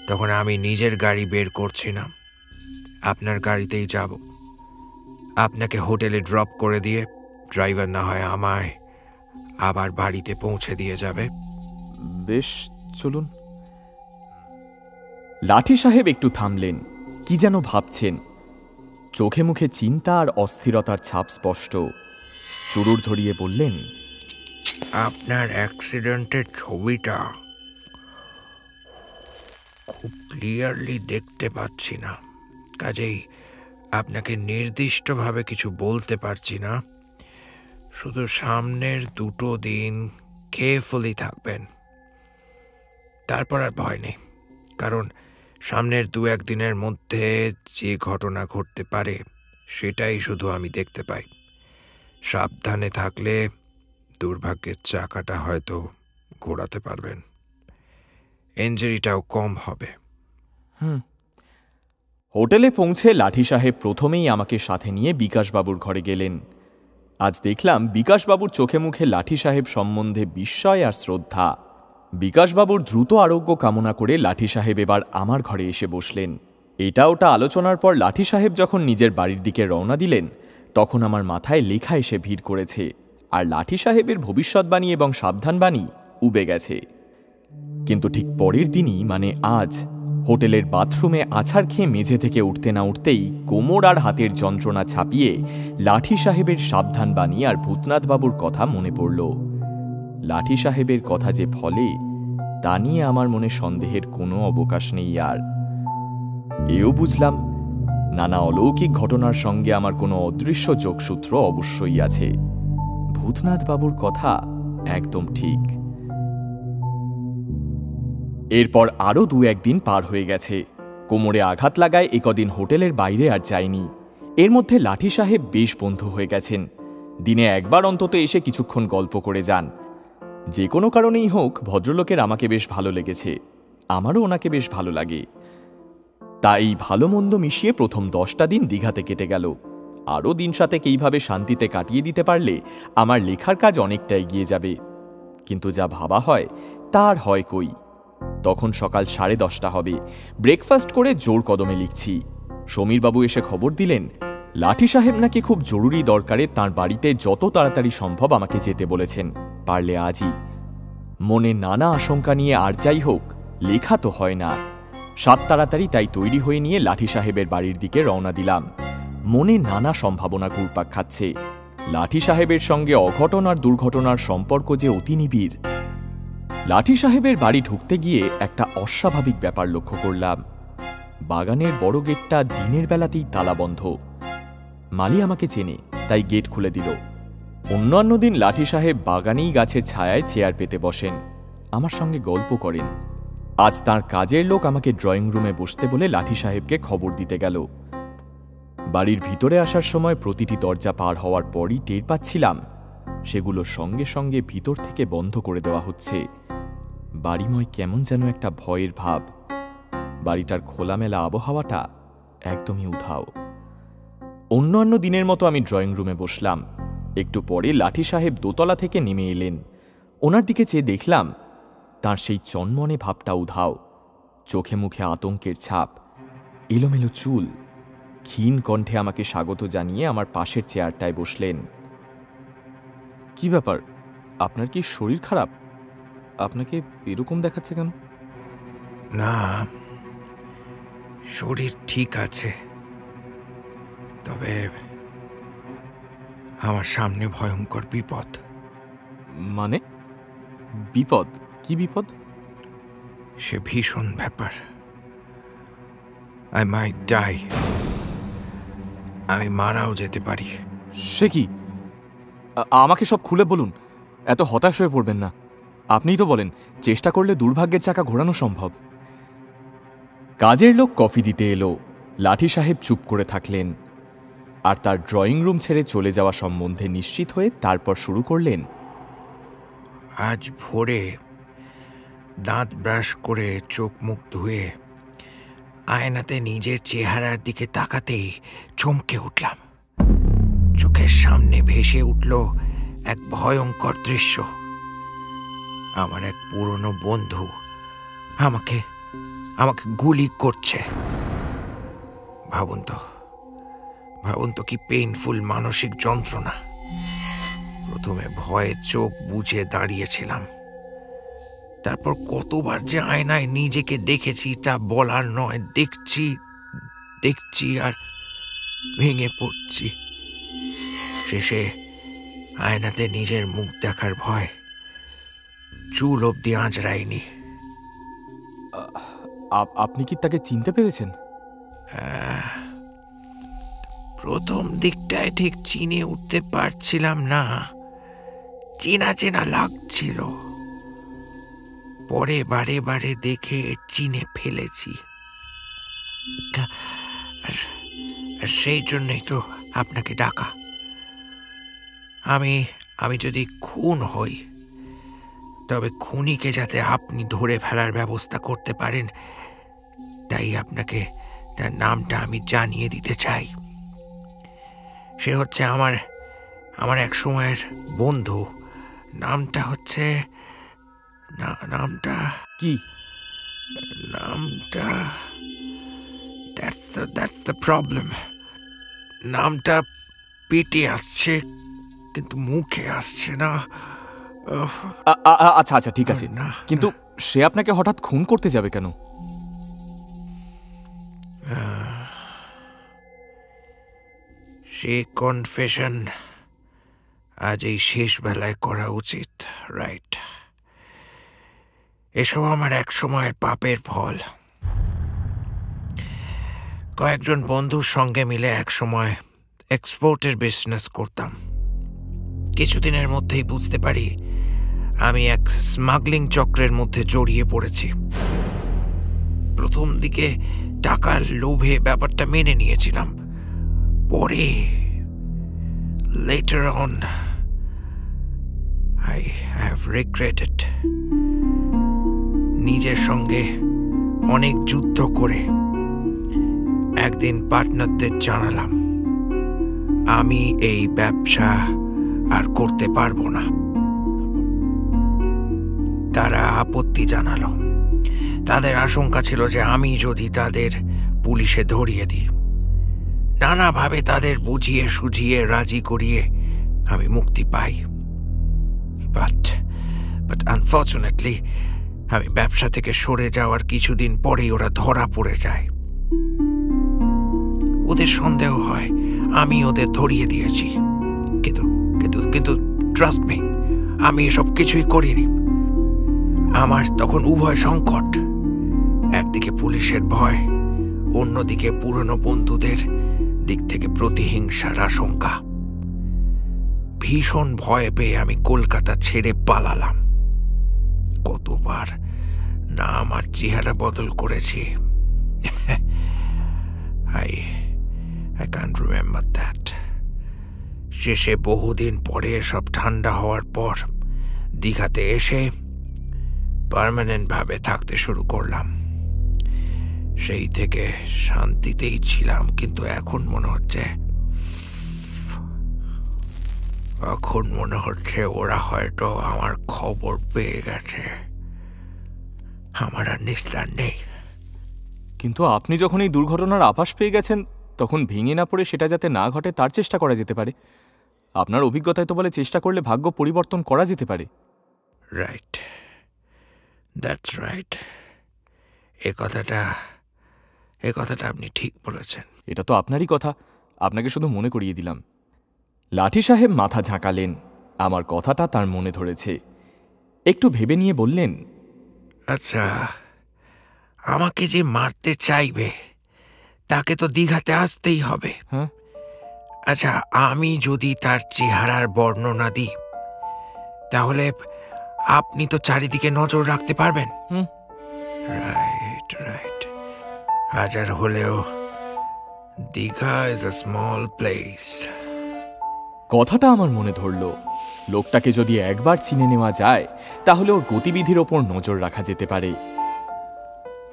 তখন আমি নিজের গাড়ি বের করছি না, আপনার গাড়িতেই যাব। আপনাকে হোটেলে ড্রপ করে দিয়ে ড্রাইভার না হয় আমায় আবার বাড়িতে পৌঁছে দিয়ে যাবে। বেশ, চলুন। লাঠি সাহেব একটু থামলেন, কি যেন ভাবছেন। চোখে মুখে চিন্তা আর অস্থিরতার ছাপ স্পষ্ট। চুরুট ধরিয়ে বললেন, আপনার অ্যাক্সিডেন্টের ছবিটা খুব ক্লিয়ারলি দেখতে পাচ্ছি না, কাজেই আপনাকে নির্দিষ্টভাবে কিছু বলতে পারছি না। শুধু সামনের 2 দিন কেয়ারফুলি থাকবেন, তারপর আর ভয় নেই। কারণ সামনের 2-1 দিনের মধ্যে যে ঘটনা ঘটতে পারে সেটাই শুধু আমি দেখতে পাই। সাবধানে থাকলে দুর্ভাগ্যের চাকাটা হয়তো ঘোরাতে পারবেন, ইনজুরিটাও কম হবে। হোটেলে পৌঁছে লাঠি সাহেব প্রথমেই আমাকে সাথে নিয়ে বিকাশবাবুর ঘরে গেলেন। আজ দেখলাম বিকাশবাবুর চোখে মুখে লাঠি সাহেব সম্বন্ধে বিস্ময় আর শ্রদ্ধা। বিকাশবাবুর দ্রুত আরোগ্য কামনা করে লাঠি সাহেব এবার আমার ঘরে এসে বসলেন। এটা ওটা আলোচনার পর লাঠি সাহেব যখন নিজের বাড়ির দিকে রওনা দিলেন, তখন আমার মাথায় লেখা এসে ভিড় করেছে, আর লাঠি সাহেবের ভবিষ্যৎবাণী এবং সাবধানবাণী উবে গেছে। কিন্তু ঠিক পরের দিনই, মানে আজ, হোটেলের বাথরুমে আছাড় খেয়ে মেঝে থেকে উঠতে না উঠতেই কোমর আর হাতের যন্ত্রণা ছাপিয়ে লাঠি সাহেবের সাবধানবাণী আর ভূতনাথবাবুর কথা মনে পড়ল। লাঠি সাহেবের কথা যে ফলে, তা নিয়ে আমার মনে সন্দেহের কোনো অবকাশ নেই। আর এও বুঝলাম, নানা অলৌকিক ঘটনার সঙ্গে আমার কোনো অদৃশ্য যোগসূত্র অবশ্যই আছে। ভূতনাথবাবুর কথা একদম ঠিক। এরপর আরও 2-1 দিন পার হয়ে গেছে। কোমরে আঘাত লাগায় একদিন হোটেলের বাইরে আর যায়নি। এর মধ্যে লাঠি সাহেব বেশ বন্ধু হয়ে গেছেন। দিনে একবার অন্তত এসে কিছুক্ষণ গল্প করে যান। যে কোনো কারণেই হোক, ভদ্রলোকের আমাকে বেশ ভালো লেগেছে, আমারও ওনাকে বেশ ভালো লাগে। তা এই ভালো মন্দ মিশিয়ে প্রথম 10টা দিন দীঘাতে কেটে গেল। আরও দিন সাথে এইভাবে শান্তিতে কাটিয়ে দিতে পারলে আমার লেখার কাজ অনেকটা এগিয়ে যাবে। কিন্তু যা ভাবা হয় তার হয় কই। তখন সকাল 10:30 হবে। ব্রেকফাস্ট করে জোর কদমে লিখছি। সমীরবাবু এসে খবর দিলেন লাঠি সাহেব নাকি খুব জরুরি দরকারে তাঁর বাড়িতে যত তাড়াতাড়ি সম্ভব আমাকে যেতে বলেছেন, পারলে আজই। মনে নানা আশঙ্কা নিয়ে আর যাই হোক, লেখা তো হয় না। সাত তাড়াতাড়ি তাই তৈরি হয়ে নিয়ে লাঠি সাহেবের বাড়ির দিকে রওনা দিলাম। মনে নানা সম্ভাবনা ঘুরপাক খাচ্ছে। লাঠি সাহেবের সঙ্গে অঘটন আর দুর্ঘটনার সম্পর্ক যে অতি নিবিড়। লাঠি সাহেবের বাড়ি ঢুকতে গিয়ে একটা অস্বাভাবিক ব্যাপার লক্ষ্য করলাম। বাগানের বড় গেটটা দিনের বেলাতেই তালাবন্ধ। মালি আমাকে চেনে, তাই গেট খুলে দিল। অন্যান্য দিন লাঠি সাহেব বাগানেই গাছের ছায়ায় চেয়ার পেতে বসেন, আমার সঙ্গে গল্প করেন। আজ তাঁর কাজের লোক আমাকে ড্রয়িং রুমে বসতে বলে লাঠি সাহেবকে খবর দিতে গেল। বাড়ির ভিতরে আসার সময় প্রতিটি দরজা পার হওয়ার পরই টের পাচ্ছিলাম সেগুলো সঙ্গে সঙ্গে ভিতর থেকে বন্ধ করে দেওয়া হচ্ছে। বাড়িময় কেমন যেন একটা ভয়ের ভাব। বাড়িটার খোলামেলা আবহাওয়াটা একদমই উধাও। অন্যান্য দিনের মতো আমি ড্রয়িং রুমে বসলাম। একটু পরে লাঠি সাহেব দোতলা থেকে নেমে এলেন। ওনার দিকে চেয়ে দেখলাম তাঁর সেই চনমনে ভাবটা উধাও। চোখে মুখে আতঙ্কের ছাপ, এলোমেলো চুল। ক্ষীণ কণ্ঠে আমাকে স্বাগত জানিয়ে আমার পাশের চেয়ারটায় বসলেন। কি ব্যাপার, আপনার কি শরীর খারাপ? আপনাকে এরকম দেখাচ্ছে কেন? না, শরীর ঠিক আছে, তবে আমার সামনে ভয়ঙ্কর বিপদ। মানে? বিপদ? কি বিপদ? সে ভীষণ ব্যাপার। I might die. আমি মারাও যেতে পারি। সে কি? আমাকে সব খুলে বলুন, এত হতাশ হয়ে পড়বেন না। আপনিই তো বলেন চেষ্টা করলে দুর্ভাগ্যের চাকা ঘোরানো সম্ভব। কাজের লোক কফি দিতে এলো। লাঠি সাহেব চুপ করে থাকলেন আর তার ড্রয়িং রুম ছেড়ে চলে যাওয়া সম্বন্ধে নিশ্চিত হয়ে তারপর শুরু করলেন। আজ ভোরে দাঁত ব্রাশ করে চোখ মুখ ধুয়ে আয়নাতে নিজের চেহারার দিকে তাকাতেই চমকে উঠলাম। চোখের সামনে ভেসে উঠল এক ভয়ঙ্কর দৃশ্য। আমার এক পুরনো বন্ধু আমাকে গুলি করছে। ভাবুন তো কি পেইনফুল মানসিক যন্ত্রণা। প্রথমে ভয়ে চোখ বুজে দাঁড়িয়েছিলাম। তারপর কতবার যে আয়নায় নিজেকে দেখেছি তা বলার নয়। দেখছি আর ভেঙে পড়ছি। শেষে আয়নাতে নিজের মুখ দেখার ভয় চুল অব্দি আঁচড়ায়নি। আপনি কি তাকে চিনতে পেরেছেন? প্রথম দিকটায় ঠিক চিনে উঠতে পারছিলাম না, চেনা লাগছিল। পরে বারে দেখে চিনে ফেলেছি। আর সেই জন্যই তো আপনাকে ডাকা। আমি যদি খুন হই, তবে খুনিকে যাতে আপনি ধরে ফেলার ব্যবস্থা করতে পারেন, তাই আপনাকে তার নামটা আমি জানিয়ে দিতে চাই। সে হচ্ছে আমার এক সময়ের বন্ধু। নামটা কি? নামটা that's the problem. নামটা পেটে আসছে কিন্তু মুখে আসছে না। আচ্ছা ঠিক আছে, কিন্তু সে আপনাকে হঠাৎ খুন করতে যাবে কেন? সে কনফেশন আজ এই শেষ বেলায় করা উচিত, রাইট? এসব আমার এক সময়ের পাপের ফল। কয়েকজন বন্ধুর সঙ্গে মিলে এক সময় এক্সপোর্টের বিজনেস করতাম। কিছুদিনের মধ্যেই বুঝতে পারি আমি এক স্মাগলিং চক্রের মধ্যে জড়িয়ে পড়েছি। প্রথম দিকে টাকার লোভে ব্যাপারটা মেনে নিয়েছিলাম। পরে later on I have regretted. নিজের সঙ্গে অনেক যুদ্ধ করে একদিন পার্টনারদের জানালাম আমি এই ব্যবসা আর করতে পারবো না। তারা আপত্তি জানালো। তাদের আশঙ্কা ছিল যে আমি যদি তাদের পুলিশে ধরিয়ে দিই, নানাভাবে তাদের বুঝিয়ে সুঝিয়ে রাজি করিয়ে আমি মুক্তি পাই। বাট আনফর্চুনেটলি আমি ব্যবসা থেকে সরে যাওয়ার কিছুদিন পরেই ওরা ধরা পড়ে যায়। ওদের সন্দেহ হয় আমি ওদের ধরিয়ে দিয়েছি, কিন্তু কিন্তু কিন্তু ট্রাস্ট মি, আমি এসব কিছুই করিনি। আমার তখন উভয় সংকট, একদিকে পুলিশের ভয়, অন্যদিকে পুরনো বন্ধুদের দিক থেকে প্রতিহিংসার আশঙ্কা। ভীষণ ভয় পেয়ে আমি কলকাতা ছেড়ে পালালাম। কতবার না আমার চেহারা বদল করেছি, I can't remember that. শেষে বহুদিন পরে সব ঠান্ডা হওয়ার পর দীঘাতে এসে পার্মানেন্ট ভাবে থাকতে শুরু করলাম। সেই থেকে শান্তিতেই ছিলাম, কিন্তু এখন মনে হচ্ছে ওরা হয়তো আমার খবর পেয়ে গেছে। আমার আর নিস্তার নেই। কিন্তু আপনি যখন এই দুর্ঘটনার আভাস পেয়ে গেছেন, তখন ভেঙে না পড়ে সেটা যাতে না ঘটে তার চেষ্টা করা যেতে পারে। আপনার অভিজ্ঞতায় তো বলে চেষ্টা করলে ভাগ্য পরিবর্তন করা যেতে পারে। Right, that's right. এ কথাটা আপনি ঠিক বলেছেন। এটা তো আপনারই কথা, আপনাকে শুধু মনে করিয়ে দিলাম। লাঠি সাহেব মাথা ঝাঁকালেন। আমার কথাটা তার মনে ধরেছে। একটু ভেবে নিয়ে বললেন, আচ্ছা, আমাকে যে মারতে চাইবে তাকে তো দীঘাতে আসতেই হবে। হ্যাঁ, আচ্ছা, আমি যদি তার চেহারার বর্ণনা দিই, তাহলে আপনি তো চারিদিকে নজর রাখতে পারবেন। Right right. হাজার হলেও Digha is a small place. কথাটা আমার মনে ধরল। লোকটাকে যদি একবার চিনে নেওয়া যায়, তাহলে ওর গতিবিধির ওপর নজর রাখা যেতে পারে।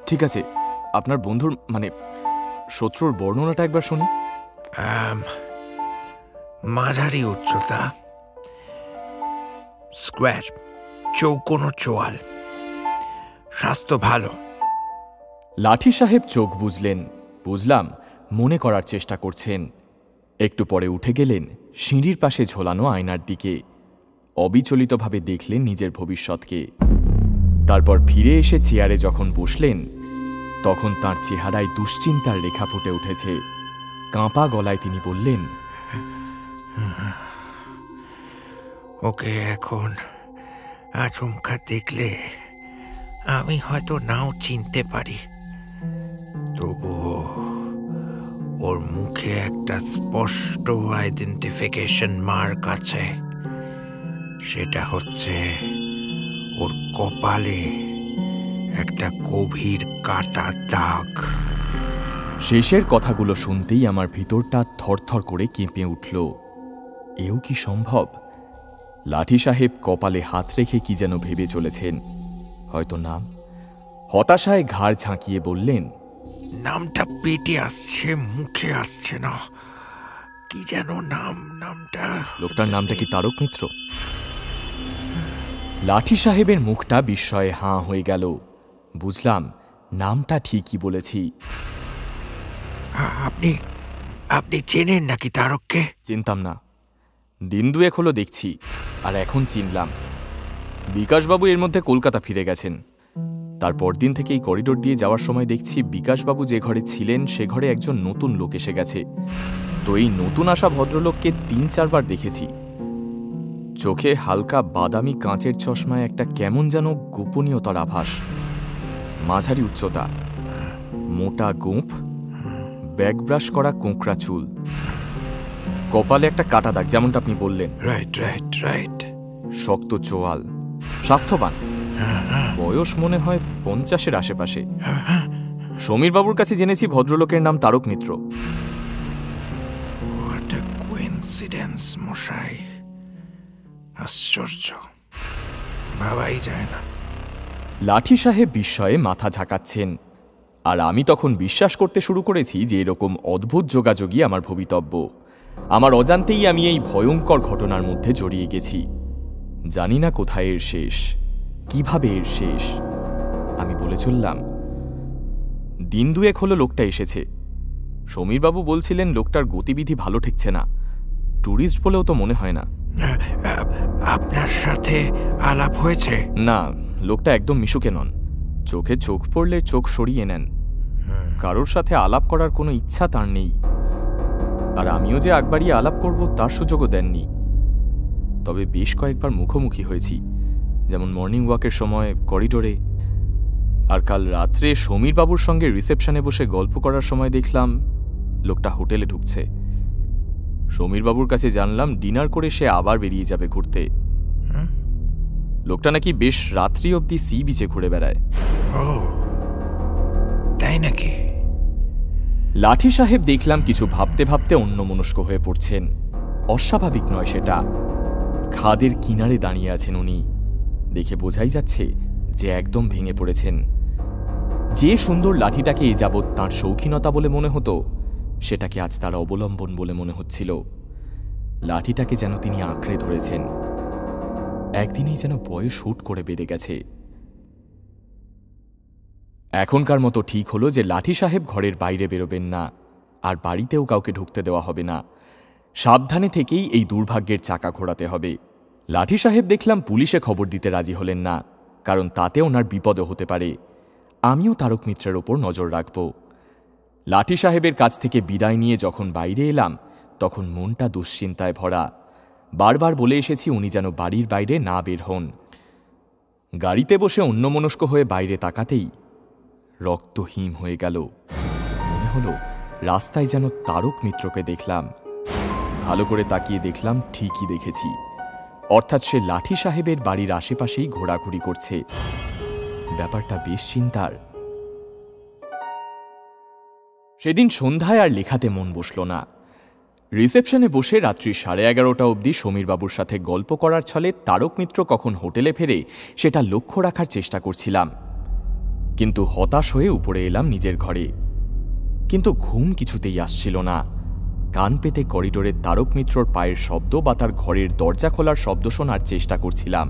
ঠিক আছে, আপনার বন্ধুর মানে শত্রুর বর্ণনাটা একবার শুনি। মাঝারি উচ্চতা, স্কোয়ার, চৌকোনো চোয়াল, স্বাস্থ্য ভালো। লাঠি সাহেব চোখ বুঝলেন। বুঝলাম মনে করার চেষ্টা করছেন। একটু পরে উঠে গেলেন সিঁড়ির পাশে ঝোলানো আয়নার দিকে। অবিচলিতভাবে দেখলেন নিজের ভবিষ্যৎকে। তারপর ফিরে এসে চেয়ারে যখন বসলেন, তখন তার চেহারায় দুশ্চিন্তার রেখা ফুটে উঠেছে। কাঁপা গলায় তিনি বললেন, ওকে এখন আচমকা দেখলে আমি হয়তো নাও চিনতে পারি, তবুও ওর মুখে একটা স্পষ্ট আইডেন্টিফিকেশন মার্ক আছে। সেটা হচ্ছে ওর কপালে একটা গভীর কাটা দাগ। শেষের কথাগুলো শুনতেই আমার ভিতরটা থরথর করে কেঁপে উঠল। এও কি সম্ভব? লাঠি সাহেব কপালে হাত রেখে কি যেন ভেবে চলেছেন, হয়তো নাম। হতাশায় ঘাড় ঝাঁকিয়ে বললেন, নামটা পেটে আসছে, মুখে আসছে না। কি যেন নামটা? লোকটার নামটা কি তারক মিত্র? লাঠি সাহেবের মুখটা বিস্ময়ে হাঁ হয়ে গেল। বুঝলাম নামটা ঠিকই বলেছি। আপনি চেনেন নাকি তারককে? চিনতাম না, দিন দুয়েক হলো দেখছি, আর এখন চিনলাম। বিকাশবাবু এর মধ্যে কলকাতা ফিরে গেছেন। তারপর দিন থেকে এই করিডোর দিয়ে যাওয়ার সময় দেখছি বিকাশবাবু যে ঘরে ছিলেন সে ঘরে একজন নতুন লোক এসে গেছে। তো এই নতুন আসা ভদ্রলোককে ৩-৪ বার দেখেছি। চোখে হালকা বাদামি কাঁচের চশমায় একটা কেমন যেন গোপনীয়তার আভাস। মাঝারি উচ্চতা, মোটা গোঁফ, ব্যাকব্রাশ করা কোঁকড়া চুল, কপালে একটা কাটা দাগ যেমনটা আপনি বললেন। Right right right. শক্ত চোয়াল, স্বাস্থ্যবান, বয়স মনে হয় 50-এর আশেপাশে। সমীরবাবুর কাছে জেনেছি ভদ্রলোকের নাম তারক মিত্র। What a coincidence, মশাই। আশ্চর্য, ভাবাই যায় না। লাঠি সাহেব বিস্ময়ে মাথা ঝাঁকাচ্ছেন। আর আমি তখন বিশ্বাস করতে শুরু করেছি যে এরকম অদ্ভুত যোগাযোগই আমার ভবিতব্য। আমার অজান্তেই আমি এই ভয়ঙ্কর ঘটনার মধ্যে জড়িয়ে গেছি। জানি না কোথায় এর শেষ, কিভাবে এর শেষ। আমি বলে চললাম, দিন দুয়েক হলো লোকটা এসেছে। সমীরবাবু বলছিলেন লোকটার গতিবিধি ভালো ঠেকছে না, ট্যুরিস্ট বলেও তো মনে হয় না। আপনার সাথে আলাপ হয়েছে? না, লোকটা একদম মিশুকে নন। চোখে চোখ পড়লে চোখ সরিয়ে নেন। কারোর সাথে আলাপ করার কোনো ইচ্ছা তার নেই, আর আমিও যে একবারই আলাপ করব তার সুযোগও দেননি। তবে বেশ কয়েকবার মুখোমুখি হয়েছি, যেমন মর্নিং ওয়াকের সময় করিডোরে, আর কাল রাত্রে সমীরবাবুর সঙ্গে রিসেপশনে বসে গল্প করার সময় দেখলাম লোকটা হোটেলে ঢুকছে। সমীরবাবুর কাছে জানলাম ডিনার করে সে আবার বেরিয়ে যাবে ঘুরতে। লোকটা নাকি বেশ রাত্রি অবধি সি বিচে ঘুরে বেড়ায়। ও তাই নাকি? লাঠি সাহেব দেখলাম কিছু ভাবতে ভাবতে অন্যমনস্ক হয়ে পড়ছেন। অস্বাভাবিক নয় সেটা। খাদের কিনারে দাঁড়িয়ে আছেন উনি, দেখে বোঝাই যাচ্ছে যে একদম ভেঙে পড়েছেন। যে সুন্দর লাঠিটাকে এ যাবৎ তাঁর শৌখিনতা বলে মনে হতো, সেটাকে আজ তার অবলম্বন বলে মনে হচ্ছিল। লাঠিটাকে যেন তিনি আঁকড়ে ধরেছেন। একদিনেই যেন বয়স হুট করে বেড়ে গেছে। এখনকার মতো ঠিক হলো যে লাঠি সাহেব ঘরের বাইরে বেরোবেন না, আর বাড়িতেও কাউকে ঢুকতে দেওয়া হবে না। সাবধানে থেকেই এই দুর্ভাগ্যের চাকা ঘোরাতে হবে। লাঠি সাহেব দেখলাম পুলিশে খবর দিতে রাজি হলেন না, কারণ তাতে ওনার বিপদও হতে পারে। আমিও তারক মিত্রের ওপর নজর রাখব। লাঠি সাহেবের কাছ থেকে বিদায় নিয়ে যখন বাইরে এলাম, তখন মনটা দুশ্চিন্তায় ভরা। বারবার বলে এসেছি উনি যেন বাড়ির বাইরে না বের হন। গাড়িতে বসে অন্যমনস্ক হয়ে বাইরে তাকাতেই রক্তহীন হয়ে গেল। মনে হলো রাস্তায় যেন তারক মিত্রকে দেখলাম। ভালো করে তাকিয়ে দেখলাম, ঠিকই দেখেছি। অর্থাৎ সে লাঠি সাহেবের বাড়ির আশেপাশেই ঘোরাঘুরি করছে। ব্যাপারটা বেশ চিন্তার। সেদিন সন্ধ্যায় আর লেখাতে মন বসল না। রিসেপশনে বসে রাত্রি 11:30 অবধি সমীরবাবুর সাথে গল্প করার ছলে তারক মিত্র কখন হোটেলে ফেরে সেটা লক্ষ্য রাখার চেষ্টা করছিলাম। কিন্তু হতাশ হয়ে উপরে এলাম নিজের ঘরে। কিন্তু ঘুম কিছুতেই আসছিল না। কান পেতে করিডোরে তারক মিত্রর পায়ের শব্দ বা তার ঘরের দরজা খোলার শব্দ শোনার চেষ্টা করছিলাম।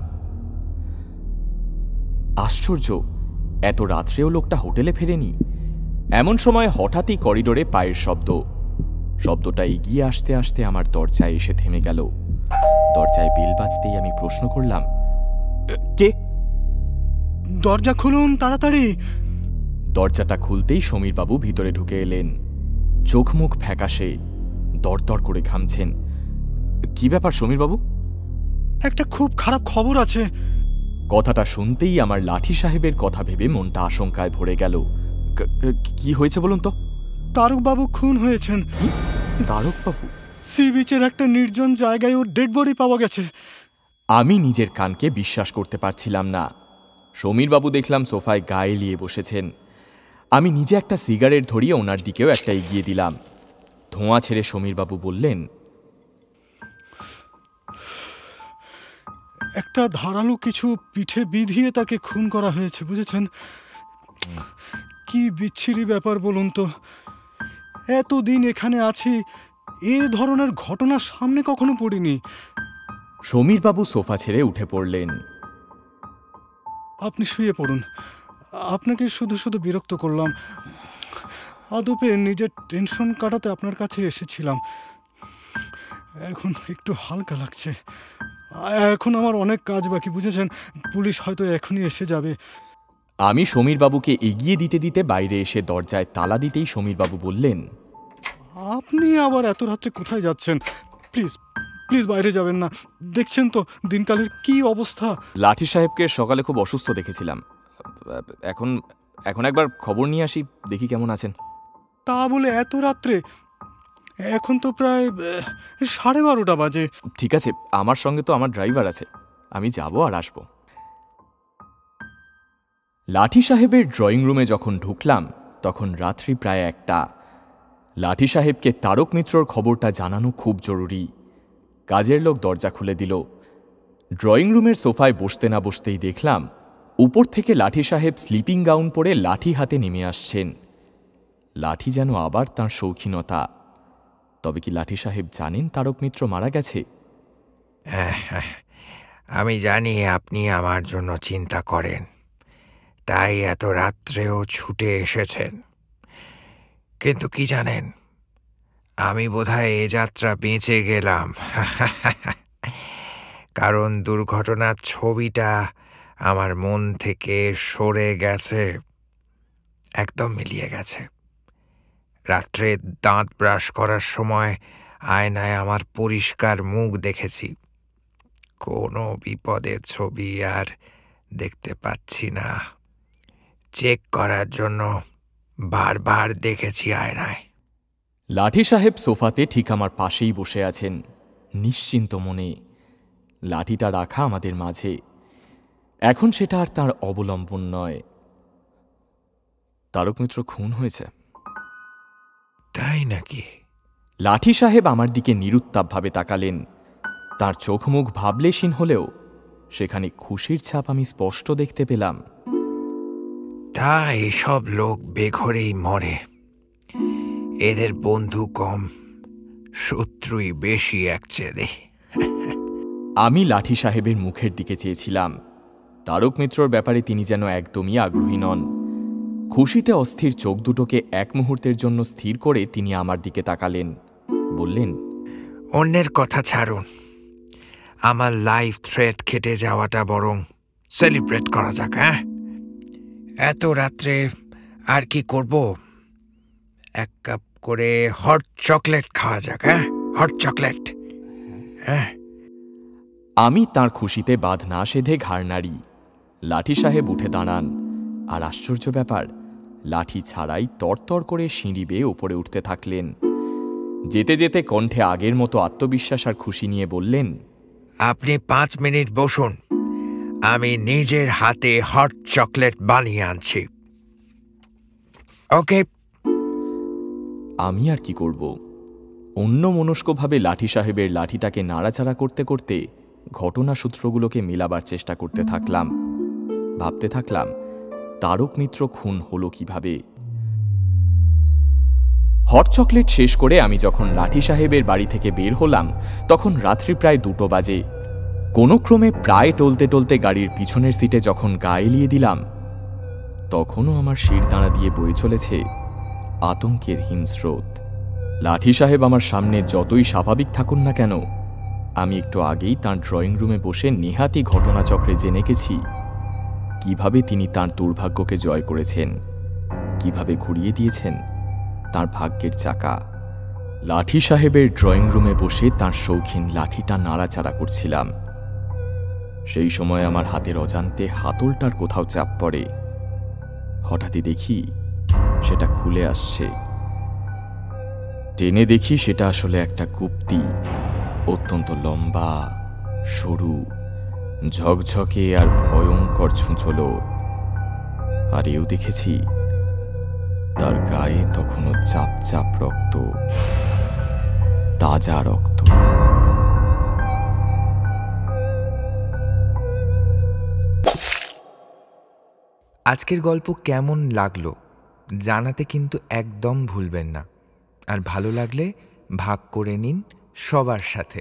আশ্চর্য, এত রাত্রেও লোকটা হোটেলে ফেরেনি। এমন সময় হঠাৎই করিডোরে পায়ের শব্দটা এগিয়ে আসতে আসতে আমার দরজায় এসে থেমে গেল। দরজায় বেল বাজতেই আমি প্রশ্ন করলাম, কে? দরজা খুলুন তাড়াতাড়ি। দরজাটা খুলতেই সমীরবাবু ভিতরে ঢুকে এলেন। চোখ মুখ ফ্যাকাশে, দরদর করে ঘামছেন। কি ব্যাপার সমীরবাবু? একটা খুব খারাপ খবর আছে। কথাটা শুনতেই আমার লাঠি সাহেবের কথা ভেবে মনটা আশঙ্কায় ভরে গেল। কি হয়েছে বলুন তো? তারকবাবু খুন হয়েছেন। তারকবাবু? সি বিচের একটা নির্জন জায়গায় ওর ডেড বডি পাওয়া গেছে। আমি নিজের কানকে বিশ্বাস করতে পারছিলাম না। সমীরবাবু দেখলাম সোফায় গা এলিয়ে বসেছেন। আমি নিজে একটা সিগারেট ধরিয়ে ওনার দিকেও একটা এগিয়ে দিলাম। ধোঁয়া ছেড়ে সমীরবাবু বললেন, একটা ধারালো কিছু পিঠে বিধিয়ে তাকে খুন করা হয়েছে, বুঝেছেন? কি বিচ্ছিরি ব্যাপার বলুন তো। এতদিন এখানে আছি, এ ধরনের ঘটনা সামনে কখনো পড়িনি। সমীরবাবু সোফা ছেড়ে উঠে পড়লেন। আপনি শুয়ে পড়ুন। আপনাকে শুধু শুধু বিরক্ত করলাম। আদপে নিজের টেনশন কাটাতে আপনার কাছে এসেছিলাম। এখন একটু হালকা লাগছে। এখন আমার অনেক কাজ বাকি, বুঝেছেন? পুলিশ হয়তো এখনই এসে যাবে। আমি সমীরবাবুকে এগিয়ে দিতে দিতে বাইরে এসে দরজায় তালা দিতেই সমীরবাবু বললেন, আপনি আবার এত রাত্রে কোথায় যাচ্ছেন? প্লিজ প্লিজ বাইরে যাবেন না। দেখছেন তো দিনকালের কি অবস্থা। লাঠি সাহেবকে সকালে খুব অসুস্থ দেখেছিলাম। এখন এখন একবার খবর নিয়ে আসি, দেখি কেমন আছেন। তা বলে এত রাত্রে? এখন তো প্রায় 12:30 বাজে। ঠিক আছে, আমার সঙ্গে তো আমার ড্রাইভার আছে, আমি যাব আর আসব। লাঠি সাহেবের ড্রয়িং রুমে যখন ঢুকলাম তখন রাত্রি প্রায় 1টা। লাঠি সাহেবকে তারক মিত্রর খবরটা জানানো খুব জরুরি। কাজের লোক দরজা খুলে দিল। ড্রয়িং রুমের সোফায় বসতে না বসতেই দেখলাম উপর থেকে লাঠি সাহেব স্লিপিং গাউন পরে লাঠি হাতে নেমে আসছেন। লাঠি যেন আবার তাঁর শৌখিনতা। তবে কি লাঠি সাহেব জানেন তারক মিত্র মারা গেছে? আমি জানি আপনি আমার জন্য চিন্তা করেন, তাই এত রাত্রেও ছুটে এসেছেন। কিন্তু কি জানেন, আমি বোধহয় এ যাত্রা বেঁচে গেলাম। কারণ দুর্ঘটনার ছবিটা আমার মন থেকে সরে গেছে, একদম মিলিয়ে গেছে। রাত্রে দাঁত ব্রাশ করার সময় আয়নায় আমার পরিষ্কার মুখ দেখেছি। কোনো বিপদের ছবি আর দেখতে পাচ্ছি না। চেক করার জন্য বারবার দেখেছি আয়নায়। লাঠি সাহেব সোফাতে ঠিক আমার পাশেই বসে আছেন, নিশ্চিন্ত মনে, লাঠিটা রাখা আমাদের মাঝে। এখন সেটা আর তাঁর অবলম্বন নয়। তারক মিত্র খুন হয়েছে। তাই নাকি? লাঠি সাহেব আমার দিকে নিরুত্তাপভাবে তাকালেন। তার চোখ মুখ ভাবলেশীন হলেও সেখানে খুশির ছাপ আমি স্পষ্ট দেখতে পেলাম। তা এসব লোক বেঘরেই মরে, এদের বন্ধু কম, শত্রুই বেশি একচেদে। আমি লাঠি সাহেবের মুখের দিকে চেয়েছিলাম। তারক মিত্রর ব্যাপারে তিনি যেন একদমই আগ্রহী নন। খুশিতে অস্থির চোখ দুটোকে এক মুহূর্তের জন্য স্থির করে তিনি আমার দিকে তাকালেন, বললেন, অন্যের কথা ছাড়ুন, আমার লাইফ থ্রেট কেটে যাওয়াটা বরং সেলিব্রেট করা যাক। হ্যাঁ, এত রাত্রে আর কি করব? এক কাপ করে হট চকলেট খাওয়া যাক। হ্যাঁ, হট চকলেট। হ্যাঁ। আমি তাঁর খুশিতে বাঁধ না সেধে ঘাড় নাড়ি। লাঠি সাহেব উঠে দাঁড়ান, আর আশ্চর্য ব্যাপার, লাঠি ছাড়াই তরতর করে সিঁড়ি বেয়ে ওপরে উঠতে থাকলেন। যেতে যেতে কণ্ঠে আগের মতো আত্মবিশ্বাস আর খুশি নিয়ে বললেন, আপনি 5 মিনিট বসুন, আমি নিজের হাতে হট চকলেট বানিয়ে আনছি। ওকে। আমি আর কি করব? অন্য মনস্কভাবে লাঠি সাহেবের লাঠিটাকে নাড়াচাড়া করতে করতে ঘটনা সূত্রগুলোকে মেলাবার চেষ্টা করতে থাকলাম। ভাবতে থাকলাম, তারক মিত্র খুন হলো কিভাবে। হট চকলেট শেষ করে আমি যখন লাঠি সাহেবের বাড়ি থেকে বের হলাম, তখন রাত্রি প্রায় 2টো বাজে। কোনো ক্রমে প্রায় টলতে টলতে গাড়ির পিছনের সিটে যখন গা এলিয়ে দিলাম, তখনও আমার শিরদাঁড়া দিয়ে বয়ে চলেছে আতঙ্কের হিমস্রোত। লাঠি সাহেব আমার সামনে যতই স্বাভাবিক থাকুন না কেন, আমি একটু আগেই তাঁর ড্রয়িং রুমে বসে নেহাতি ঘটনাচক্রে জেনে গেছি কিভাবে তিনি তাঁর দুর্ভাগ্যকে জয় করেছেন, কিভাবে ঘুরিয়ে দিয়েছেন তাঁর ভাগ্যের চাকা। লাঠি সাহেবের ড্রয়িং রুমে বসে তাঁর শৌখিন লাঠিটা নাড়াচাড়া করছিলাম। সেই সময় আমার হাতের অজান্তে হাতলটার কোথাও চাপ পড়ে। হঠাৎই দেখি সেটা খুলে আসছে। টেনে দেখি সেটা আসলে একটা গুপ্তি, অত্যন্ত লম্বা, সরু, ঝকঝকে আর ভয়ঙ্কর ছুঁচলো। আর এও দেখেছি তার গায়ে তখনও চাপ চাপ রক্ত, তাজা রক্ত। আজকের গল্প কেমন লাগলো জানাতে কিন্তু একদম ভুলবেন না। আর ভালো লাগলে ভাগ করে নিন সবার সাথে।